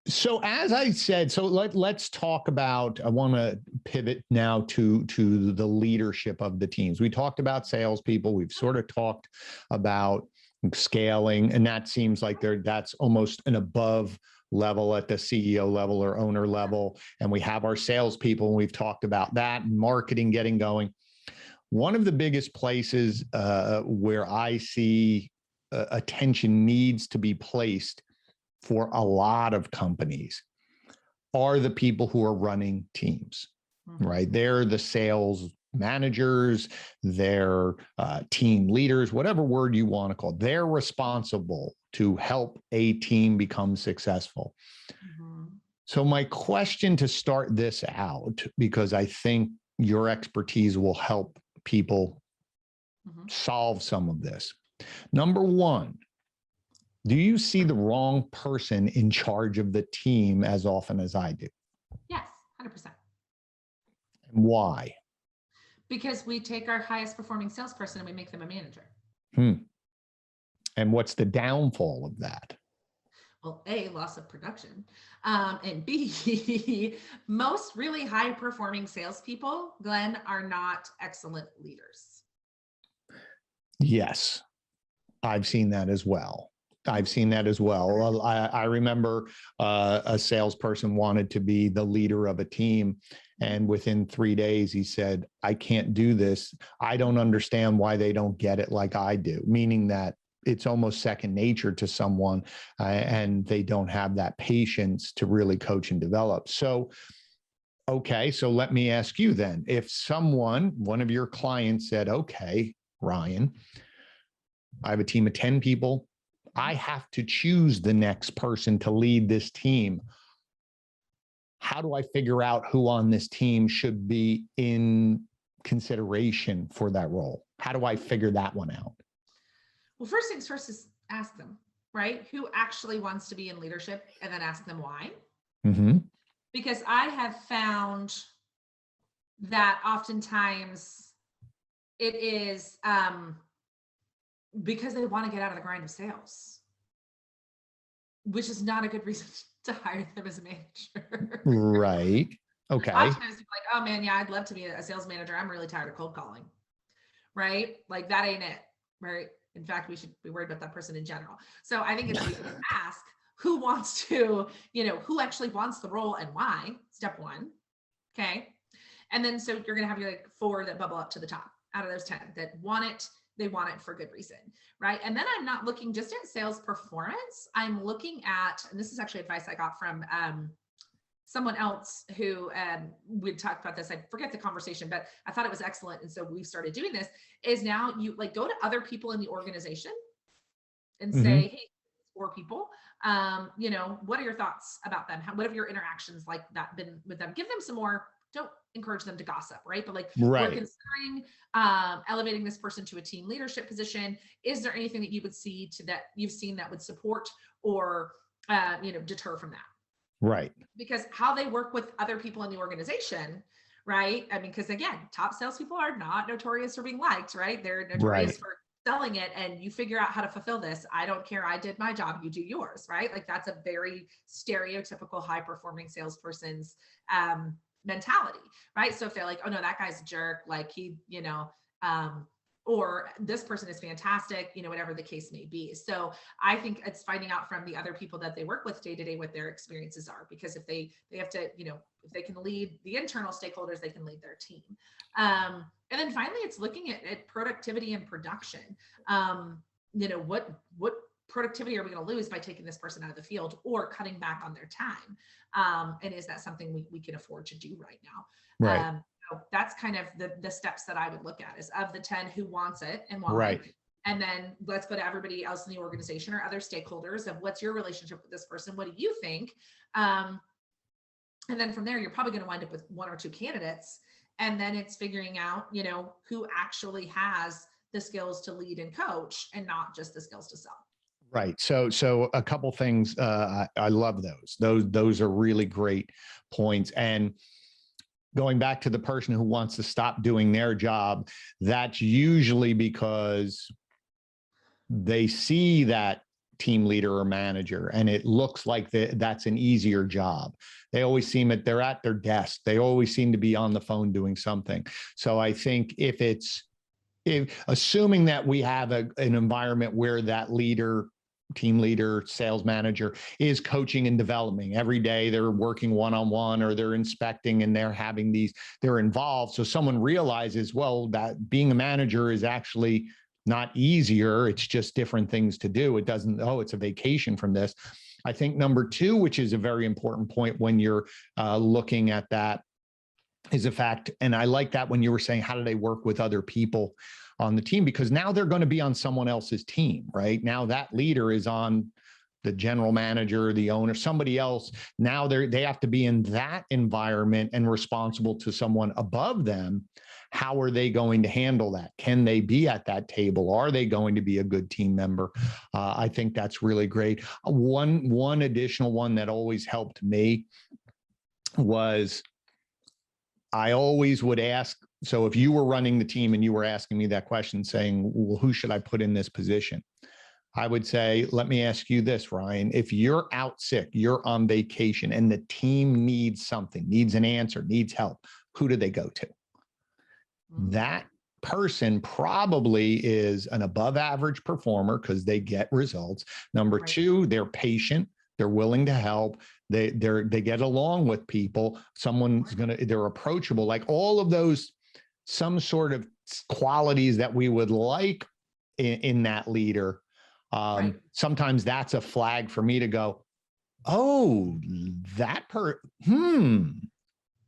So as I said, so let's talk about, I want to pivot now to the leadership of the teams. We talked about salespeople. We've sort of talked about scaling, and that seems like that's almost an above level at the CEO level or owner level. And we have our salespeople, and we've talked about that, and marketing getting going. One of the biggest places where I see attention needs to be placed for a lot of companies are the people who are running teams, right? They're the sales managers, they're team leaders, whatever word you want to call it. They're responsible to help a team become successful. So my question to start this out, because I think your expertise will help people solve some of this. Number one, do you see the wrong person in charge of the team as often as I do? Yes, 100%. And why? Because we take our highest performing salesperson and we make them a manager. And what's the downfall of that? Well, A, loss of production, and B, most really high performing salespeople, Glenn, are not excellent leaders. Yes, I've seen that as well. I remember a salesperson wanted to be the leader of a team. And within 3 days, he said, I can't do this. I don't understand why they don't get it like I do, meaning that it's almost second nature to someone and they don't have that patience to really coach and develop. So, okay, so let me ask you then, if one of your clients said, okay, Ryan, I have a team of 10 people. I have to choose the next person to lead this team. How do I figure out who on this team should be in consideration for that role? How do I figure that one out? Well, first things first is ask them, right? Who actually wants to be in leadership, and then ask them why. Because I have found that oftentimes it is because they want to get out of the grind of sales, which is not a good reason to hire them as a manager. Right. Okay. Oftentimes people are like, oh man, yeah, I'd love to be a sales manager. I'm really tired of cold calling. Right? Like that ain't it. Right? In fact, we should be worried about that person in general. So I think it's ask who wants to, who actually wants the role and why, step one. Okay. And then, so you're going to have your 4 that bubble up to the top out of those 10 that want it. They want it for good reason. Right. And then I'm not looking just at sales performance. I'm looking at, and this is actually advice I got from someone else who we'd talked about this. I forget the conversation, but I thought it was excellent. And so we started doing this is now you go to other people in the organization and say, hey, 4 people, what are your thoughts about them? What have your interactions like that been with them? Give them some more, don't encourage them to gossip, right? But we're considering elevating this person to a team leadership position. Is there anything that you would see that you've seen that would support or, deter from that? Right. Because how they work with other people in the organization, right? I mean, because again, top salespeople are not notorious for being liked, right? They're notorious for selling it, and you figure out how to fulfill this. I don't care. I did my job. You do yours, right? Like that's a very stereotypical high-performing salesperson's mentality, right? So if they're like, oh no, that guy's a jerk, like he, or this person is fantastic, whatever the case may be. So I think it's finding out from the other people that they work with day to day what their experiences are, because if they have to, if they can lead the internal stakeholders, they can lead their team. And then finally, it's looking at productivity and production. What productivity are we going to lose by taking this person out of the field or cutting back on their time? And is that something we can afford to do right now? Right. So that's kind of the steps that I would look at is of the 10 who wants it and why. Right. And then let's go to everybody else in the organization or other stakeholders of what's your relationship with this person? What do you think? And then from there, you're probably going to wind up with 1 or 2 candidates. And then it's figuring out, who actually has the skills to lead and coach and not just the skills to sell. Right. So a couple things. I love those. Those are really great points. And going back to the person who wants to stop doing their job, that's usually because they see that team leader or manager and it looks like that's an easier job. They always seem that they're at their desk. They always seem to be on the phone doing something. So I think if assuming that we have an environment where that leader, team leader, sales manager is coaching and developing every day, they're working one-on-one or they're inspecting and they're involved. So someone realizes, well, that being a manager is actually not easier. It's just different things to do. It doesn't, oh, it's a vacation from this. I think number two, which is a very important point when you're looking at that, is a fact. And I like that when you were saying, how do they work with other people on the team? Because now they're going to be on someone else's team, right? Now that leader is on the general manager, the owner, somebody else. Now they have to be in that environment and responsible to someone above them. How are they going to handle that? Can they be at that table? Are they going to be a good team member? I think that's really great. One additional one that always helped me was I always would ask, so if you were running the team and you were asking me that question saying, well, who should I put in this position? I would say, let me ask you this, Ryan. If you're out sick, you're on vacation, and the team needs something, needs an answer, needs help, who do they go to? That person probably is an above average performer because they get results. Number two, they're patient. They're willing to help. They get along with people. They're approachable, like all of those, some sort of qualities that we would like in that leader. Sometimes that's a flag for me to go, oh,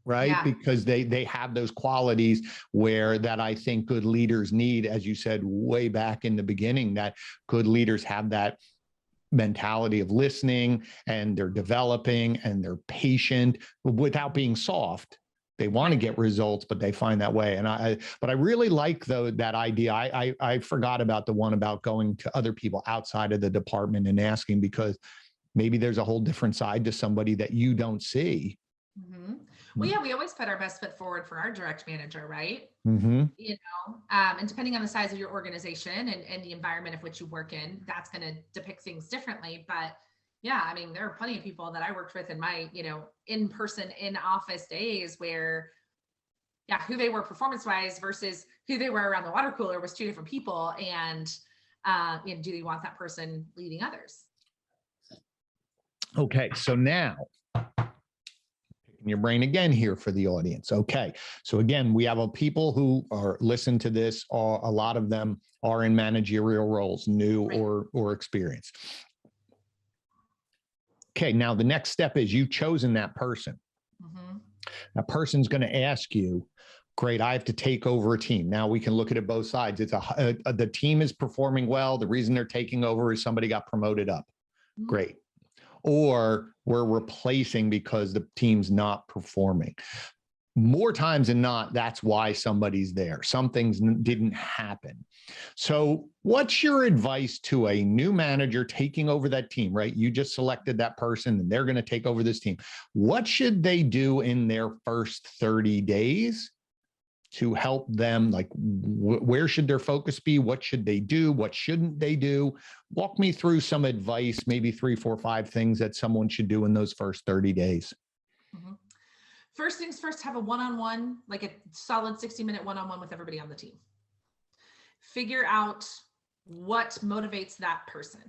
right? Yeah. Because they have those qualities where that I think good leaders need, as you said, way back in the beginning, that good leaders have that mentality of listening and they're developing and they're patient without being soft. They want to get results, but they find that way. But I really like that idea. I forgot about the one about going to other people outside of the department and asking, because maybe there's a whole different side to somebody that you don't see. Mm-hmm. Well, yeah, we always put our best foot forward for our direct manager, right? Mm-hmm. And depending on the size of your organization and the environment of which you work in, that's going to depict things differently. But yeah, I mean, there are plenty of people that I worked with in my, in-person, in-office days where, yeah, who they were performance-wise versus who they were around the water cooler was two different people. And, do they want that person leading others? Okay, so now, your brain again here for the audience. Okay. So again, we have people who are listen to this, or a lot of them are in managerial roles, new or experienced. Okay. Now the next step is you've chosen that person. Mm-hmm. That person's going to ask you, great, I have to take over a team. Now we can look at it both sides. It's the team is performing well. The reason they're taking over is somebody got promoted up. Mm-hmm. Great. Or we're replacing because the team's not performing. More times than not, that's why somebody's there. Some things didn't happen. So what's your advice to a new manager taking over that team, right? You just selected that person and they're going to take over this team. What should they do in their first 30 days to help them? Like, where should their focus be? What should they do? What shouldn't they do? Walk me through some advice, maybe 3, 4, 5 things that someone should do in those first 30 days. Mm-hmm. First things first, have a one-on-one, like a solid 60-minute one-on-one with everybody on the team. Figure out what motivates that person.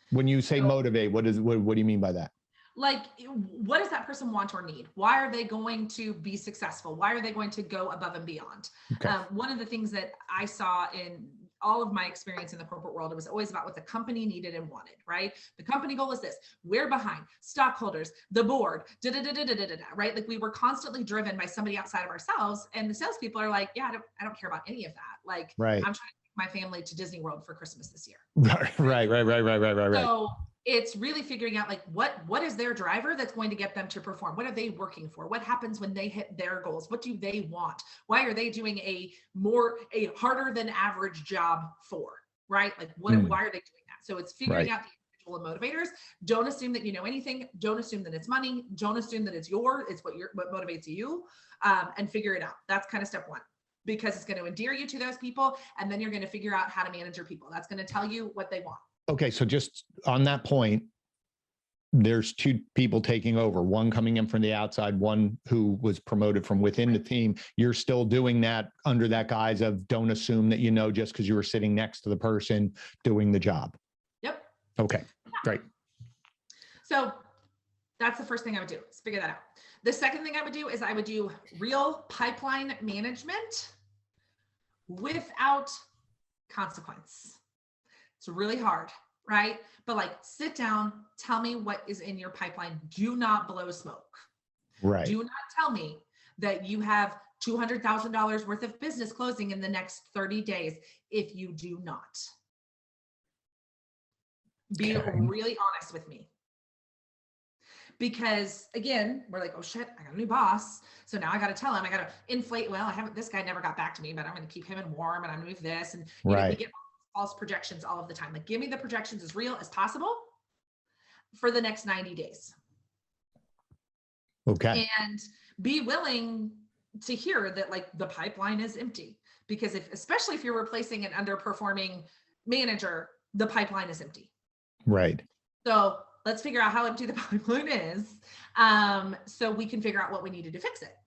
When you say motivate, what do you mean by that? Like, what does that person want or need? Why are they going to be successful? Why are they going to go above and beyond? Okay. One of the things that I saw in all of my experience in the corporate world, it was always about what the company needed and wanted, right? The company goal is this, we're behind, stockholders, the board, right? Like we were constantly driven by somebody outside of ourselves, and the salespeople are like, yeah, I don't care about any of that. Like, right. I'm trying to take my family to Disney World for Christmas this year. Right. So it's really figuring out like what is their driver that's going to get them to perform? What are they working for? What happens when they hit their goals? What do they want? Why are they doing a harder than average job for? right? Like why are they doing that? So it's figuring out the individual motivators. Don't assume that you know anything. Don't assume that it's money. Don't assume that it's what motivates you, and figure it out. That's kind of step one, because it's going to endear you to those people. And then you're going to figure out how to manage your people. That's going to tell you what they want. Okay. So just on that point, there's two people taking over, one coming in from the outside, one who was promoted from within the team. You're still doing that under that guise of don't assume that you know just because you were sitting next to the person doing the job. Yep. Okay, great. So that's the first thing I would do, is figure that out. The second thing I would do is I would do real pipeline management without consequence. It's really hard, right? But like, sit down, tell me what is in your pipeline. Do not blow smoke. Right. Do not tell me that you have $200,000 worth of business closing in the next 30 days if you do not. Be really honest with me. Because again, we're like, oh shit, I got a new boss. So now I got to tell him, I got to inflate. Well, this guy never got back to me, but I'm going to keep him in warm and I'm going to move this. And you know, we get false projections all of the time. Like, give me the projections as real as possible for the next 90 days. Okay. And be willing to hear that like the pipeline is empty, because especially if you're replacing an underperforming manager, the pipeline is empty. Right. So let's figure out how empty the pipeline is, so we can figure out what we need to do to fix it.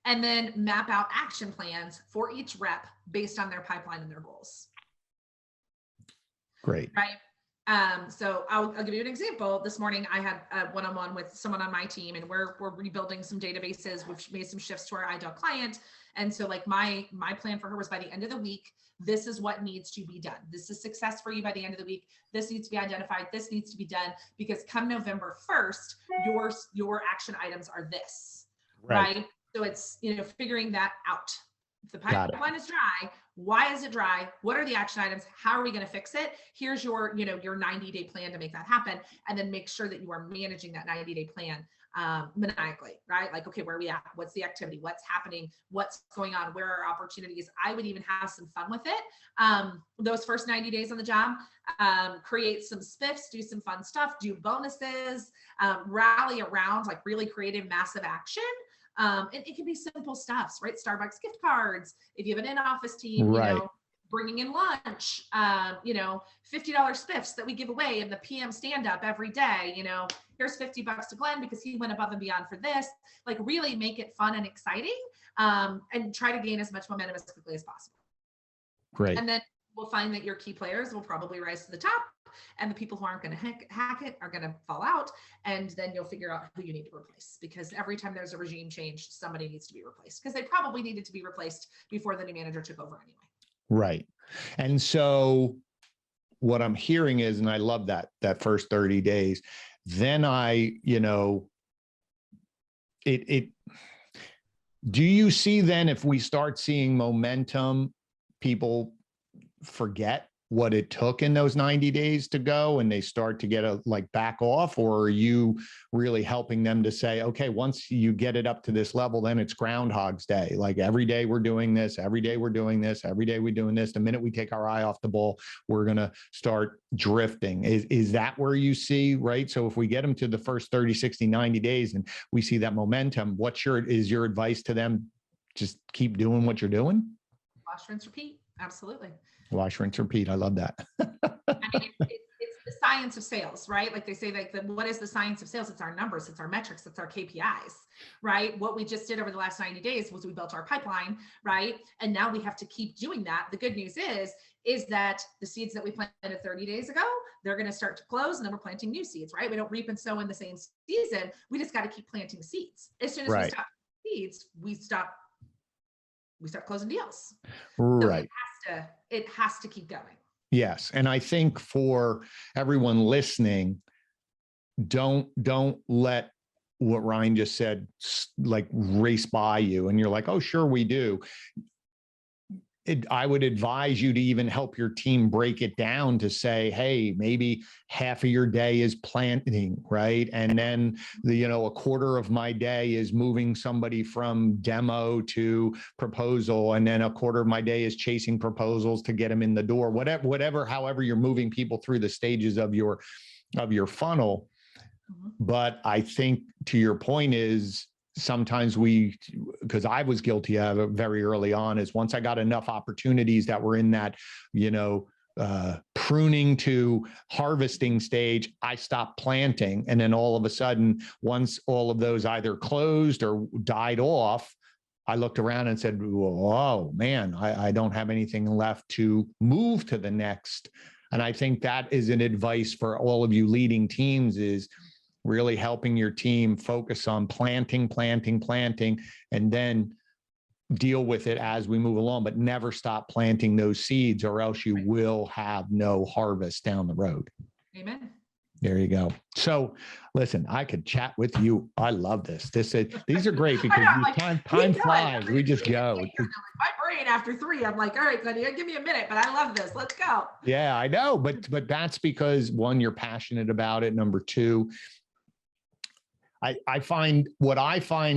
And then map out action plans for each rep based on their pipeline and their goals. Great. Right. So I'll give you an example. This morning I had a one-on-one with someone on my team, and we're rebuilding some databases. We've made some shifts to our ideal client. And so like my plan for her was, by the end of the week, this is what needs to be done. This is success for you by the end of the week. This needs to be identified. This needs to be done, because come November 1st, your action items are this, right? So it's, figuring that out. If the pipeline is dry, why is it dry? What are the action items? How are we going to fix it? Here's your 90-day plan to make that happen. And then make sure that you are managing that 90-day plan maniacally, right? Like, okay, where are we at? What's the activity? What's happening? What's going on? Where are opportunities? I would even have some fun with it. Those first 90 days on the job, create some spiffs, do some fun stuff, do bonuses, rally around like really creative, massive action. And it can be simple stuffs, right? Starbucks gift cards. If you have an in-office team, bringing in lunch, $50 spiffs that we give away in the PM stand-up every day. Here's $50 to Glenn because he went above and beyond for this. Like, really make it fun and exciting, and try to gain as much momentum as quickly as possible. Great. And then we'll find that your key players will probably rise to the top, and the people who aren't going to hack it are going to fall out. And then you'll figure out who you need to replace, because every time there's a regime change, somebody needs to be replaced, because they probably needed to be replaced before the new manager took over anyway. Right. And so what I'm hearing is, and I love that first 30 days, then do you see then, if we start seeing momentum, people forget what it took in those 90 days to go and they start to get back off? Or are you really helping them to say, okay, once you get it up to this level, then it's Groundhog's Day. Like, every day we're doing this, every day we're doing this, every day we're doing this. The minute we take our eye off the ball, we're going to start drifting. Is that where you see, right? So if we get them to the first 30, 60, 90 days and we see that momentum, is your advice to them? Just keep doing what you're doing? Wash, rinse, repeat. Absolutely. Wash, rinse, repeat. I love that. I mean, it's the science of sales, right? Like they say, what is the science of sales? It's our numbers, it's our metrics, it's our KPIs, right? What we just did over the last 90 days was we built our pipeline, right? And now we have to keep doing that. The good news is that the seeds that we planted 30 days ago, they're going to start to close, and then we're planting new seeds, right? We don't reap and sow in the same season. We just got to keep planting seeds. As soon as we stop seeds, we start closing deals. Right. So it has to keep going. Yes. And I think for everyone listening, don't let what Ryann just said, race by you. And you're like, oh, sure, we do. I would advise you to even help your team break it down to say, hey, maybe half of your day is planting, right? And then a quarter of my day is moving somebody from demo to proposal. And then a quarter of my day is chasing proposals to get them in the door, however you're moving people through the stages of your funnel. But I think to your point is, sometimes because I was guilty of it very early on, is once I got enough opportunities that were in that, pruning to harvesting stage, I stopped planting. And then all of a sudden, once all of those either closed or died off, I looked around and said, whoa, man, I don't have anything left to move to the next. And I think that is an advice for all of you leading teams, is really helping your team focus on planting, and then deal with it as we move along, but never stop planting those seeds, or else you will have no harvest down the road. Amen. There you go. So listen, I could chat with you. I love this. These are great because time flies. We just go. My brain after 3, I'm like, all right, Glenn, give me a minute, but I love this. Let's go. Yeah, I know. But that's because, one, you're passionate about it. Number 2, I find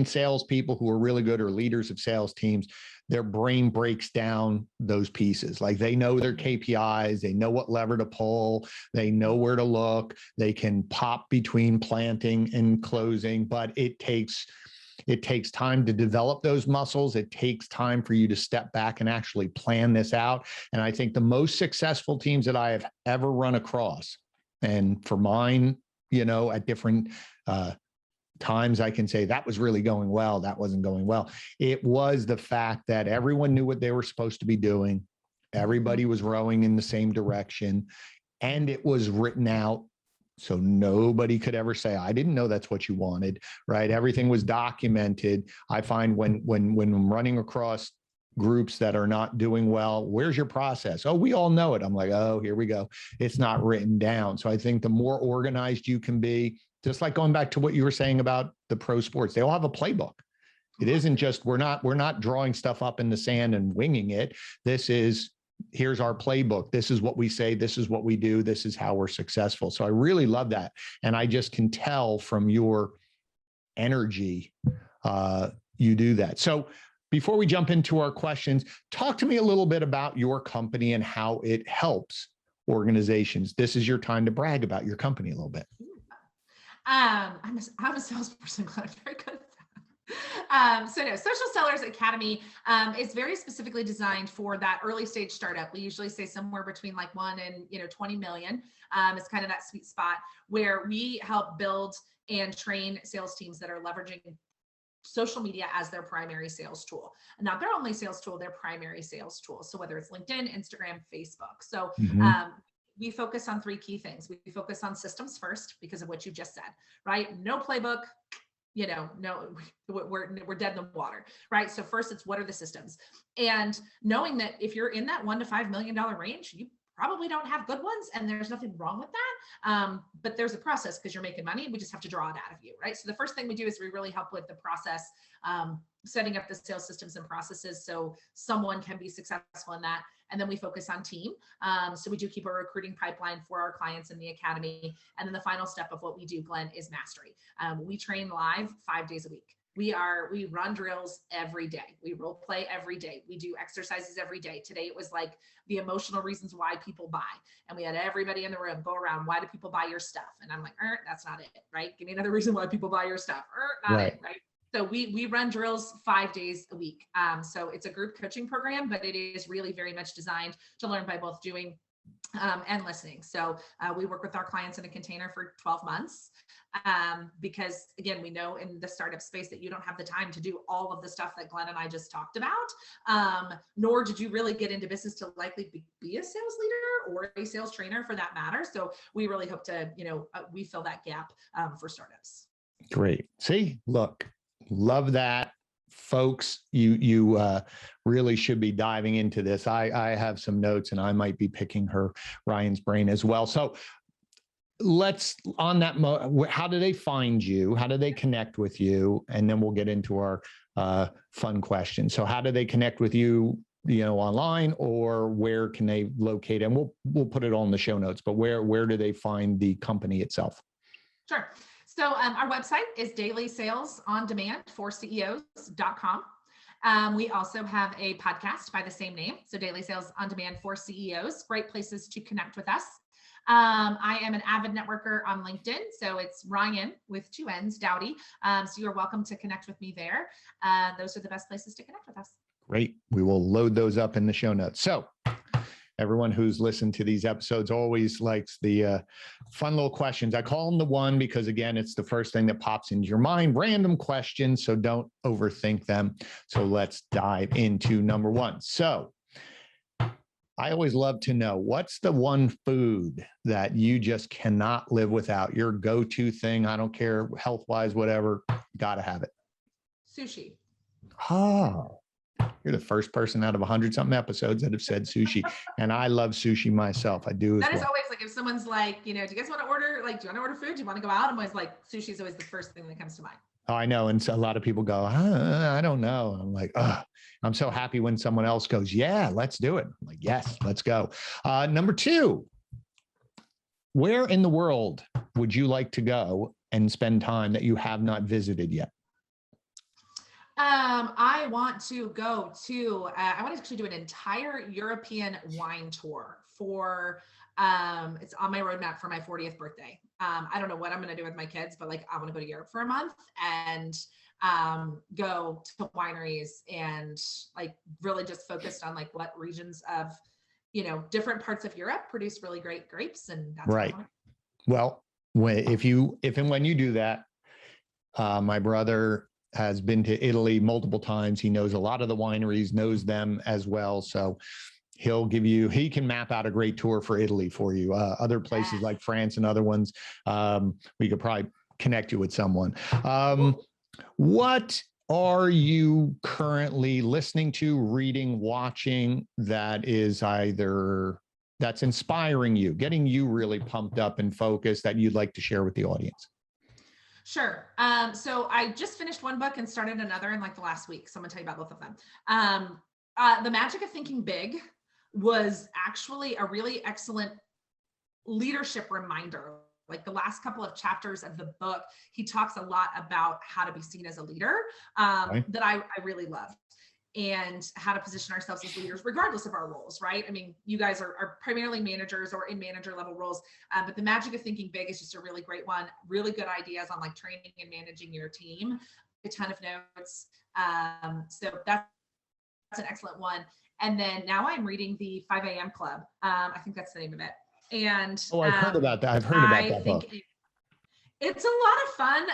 salespeople who are really good, or leaders of sales teams, their brain breaks down those pieces. Like, they know their KPIs, they know what lever to pull, they know where to look, they can pop between planting and closing, but it takes time to develop those muscles. It takes time for you to step back and actually plan this out. And I think the most successful teams that I have ever run across, and for mine, at different times, I can say that was really going well, that wasn't going well. It was the fact that everyone knew what they were supposed to be doing. Everybody was rowing in the same direction, and it was written out. So nobody could ever say, I didn't know that's what you wanted, right? Everything was documented. I find when I'm running across groups that are not doing well, where's your process? Oh, we all know it. I'm like, oh, here we go. It's not written down. So I think the more organized you can be, just like going back to what you were saying about the pro sports, they all have a playbook. It isn't just, we're not drawing stuff up in the sand and winging it. Here's our playbook. This is what we say. This is what we do. This is how we're successful. So I really love that. And I just can tell from your energy, you do that. So before we jump into our questions, talk to me a little bit about your company and how it helps organizations. This is your time to brag about your company a little bit. I'm a salesperson. I'm very good at that. Social Sellers Academy is very specifically designed for that early stage startup. We usually say somewhere between like 1 and 20 million is kind of that sweet spot where we help build and train sales teams that are leveraging social media as their primary sales tool. Not their only sales tool, their primary sales tool. So whether it's LinkedIn, Instagram, Facebook. So we focus on 3 key things. We focus on systems first because of what you just said, right? No playbook, no, we're dead in the water, right? So first, it's what are the systems? And knowing that if you're in that $1 to $5 million range, you probably don't have good ones, and there's nothing wrong with that. But there's a process because you're making money. We just have to draw it out of you, right? So the first thing we do is we really help with the process, setting up the sales systems and processes so someone can be successful in that. And then we focus on team. So we do keep a recruiting pipeline for our clients in the academy. And then the final step of what we do, Glenn, is mastery. We train live 5 days a week. We run drills every day. We role play every day. We do exercises every day. Today, it was like the emotional reasons why people buy. And we had everybody in the room go around, why do people buy your stuff? And I'm like, that's not it, right? Give me another reason why people buy your stuff. Not it, right? So we run drills 5 days a week. So it's a group coaching program, but it is really very much designed to learn by both doing and listening. So we work with our clients in a container for 12 months because, again, we know in the startup space that you don't have the time to do all of the stuff that Glenn and I just talked about, nor did you really get into business to likely be a sales leader or a sales trainer for that matter. So we really hope to, we fill that gap for startups. Great. See, look, love that. Folks, you really should be diving into this. I have some notes and I might be picking Ryan's brain as well. So let's, on that, how do they find you? How do they connect with you? And then we'll get into our fun question. So how do they connect with you? online, or where can they locate it? And we'll put it all in the show notes, but where do they find the company itself? Sure. So our website is dailysalesondemandforceos.com. We also have a podcast by the same name. So Daily Sales on Demand for CEOs, great places to connect with us. I am an avid networker on LinkedIn. So it's Ryann with 2 N's, Dowdy. So you're welcome to connect with me there. Those are the best places to connect with us. Great. We will load those up in the show notes. So everyone who's listened to these episodes always likes the fun little questions. I call them the one because, again, it's the first thing that pops into your mind. Random questions, so don't overthink them. So let's dive into number 1. So I always love to know, what's the one food that you just cannot live without? Your go-to thing. I don't care, health-wise, whatever, got to have it. Sushi. Oh, you're the first person out of 100-something episodes that have said sushi. And I love sushi myself. I do as well. That is always like, if someone's like, do you guys want to order, do you want to order food? Do you want to go out? I'm always like, sushi is always the first thing that comes to mind. Oh, I know. And so a lot of people go, I don't know. I'm like, I'm so happy when someone else goes, yeah, let's do it. I'm like, yes, let's go. Number 2, where in the world would you like to go and spend time that you have not visited yet? I want to go to, I want to actually do an entire European wine tour for, it's on my roadmap for my 40th birthday. I don't know what I'm going to do with my kids, but I want to go to Europe for a month and, go to wineries and really just focused on what regions of, different parts of Europe produce really great grapes. And that's right. Well, if and when you do that, my brother has been to Italy multiple times. He knows a lot of the wineries, knows them as well. So he can map out a great tour for Italy for you. Other places like France and other ones, we could probably connect you with someone. What are you currently listening to, reading, watching that's inspiring you, getting you really pumped up and focused, that you'd like to share with the audience? Sure. So I just finished one book and started another in the last week. So I'm gonna tell you about both of them. The Magic of Thinking Big was actually a really excellent leadership reminder. The last couple of chapters of the book, he talks a lot about how to be seen as a leader, that I really loved, and how to position ourselves as leaders regardless of our roles, right? I mean, you guys are primarily managers or in manager level roles, but the Magic of Thinking Big is just a really great one. Really good ideas on training and managing your team, a ton of notes. So that's an excellent one. And then now I'm reading the 5 a.m. Club. I think that's the name of it. And I've heard about that. I've heard about that book. It's a lot of fun.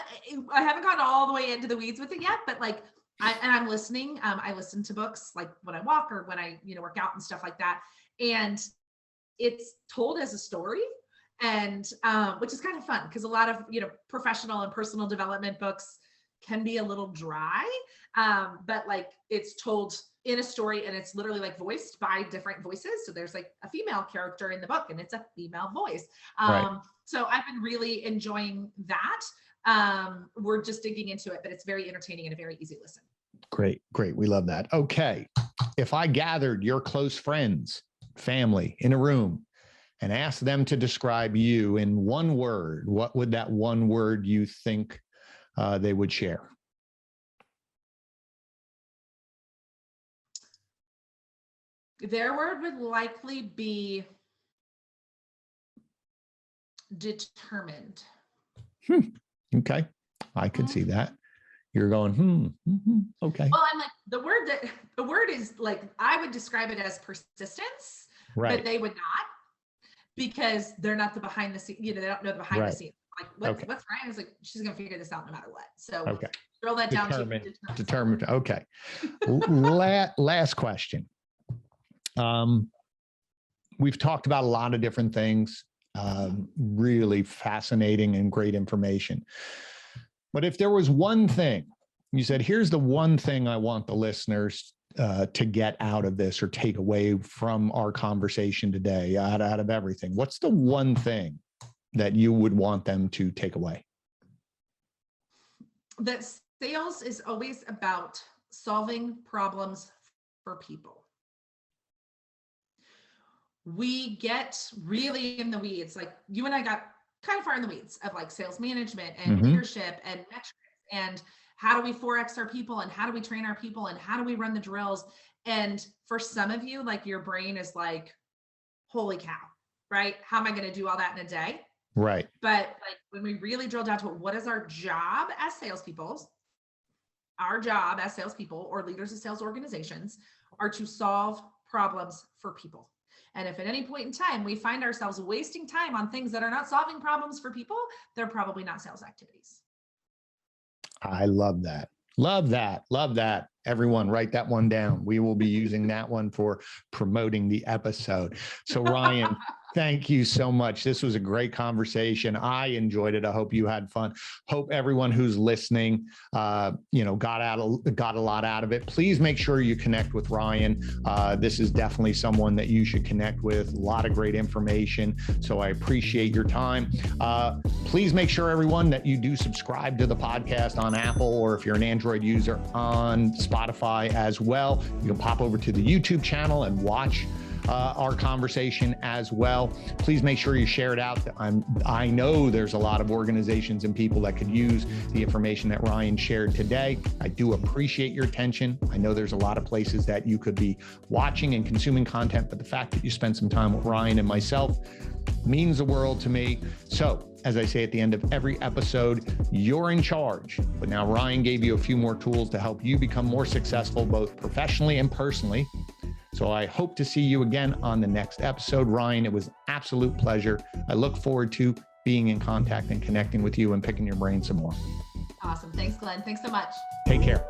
I haven't gotten all the way into the weeds with it yet, but I'm listening. I listen to books when I walk or when I, work out and stuff like that. And it's told as a story, and which is kind of fun because a lot of, professional and personal development books can be a little dry. But it's told in a story, and it's literally voiced by different voices. So there's a female character in the book and it's a female voice. Right. So I've been really enjoying that. We're just digging into it, but it's very entertaining and a very easy listen. Great. We love that. Okay. If I gathered your close friends, family in a room and asked them to describe you in one word, what would that one word you think they would share? Their word would likely be determined. Okay. I could see that. You're going, okay. Well, I'm the word is I would describe it as persistence, right. But they would not, because they're not the behind the scene, they don't know the behind the scenes. What's Ryann is she's going to figure this out no matter what. So drill that down to determined. Okay. Last question. We've talked about a lot of different things, really fascinating and great information. But if there was one thing, you said, here's the one thing I want the listeners to get out of this or take away from our conversation today, out of everything, what's the one thing that you would want them to take away? That sales is always about solving problems for people. we get really in the weeds. Like you and I got kind of far in the weeds of like sales management and leadership and metrics and how do we 4X our people and how do we train our people and how do we run the drills? And for some of you, like your brain is like, holy cow, right? How am I going to do all that in a day? Right. But like when we really drill down to it, what is our job as salespeople? Our job as salespeople or leaders of sales organizations are to solve problems for people. And if at any point in time we find ourselves wasting time on things that are not solving problems for people, they're probably not sales activities. I love that. Love that. Love that. Everyone, write that one down. We will be using that one for promoting the episode. So Ryann, thank you so much. This was a great conversation. I enjoyed it. I hope you had fun. Hope everyone who's listening, got a lot out of it. Please make sure you connect with Ryann. This is definitely someone that you should connect with. A lot of great information. So I appreciate your time. Please make sure, everyone, that you do subscribe to the podcast on Apple, or if you're an Android user, on Spotify as well. You can pop over to the YouTube channel and watch our conversation as well. Please make sure you share it out. I know there's a lot of organizations and people that could use the information that Ryann shared today. I do appreciate your attention. I know there's a lot of places that you could be watching and consuming content, but the fact that you spent some time with Ryann and myself means the world to me. So, as I say at the end of every episode, you're in charge. But now Ryann gave you a few more tools to help you become more successful, both professionally and personally. So I hope to see you again on the next episode. Ryann, it was an absolute pleasure. I look forward to being in contact and connecting with you and picking your brain some more. Awesome. Thanks, Glenn. Thanks so much. Take care.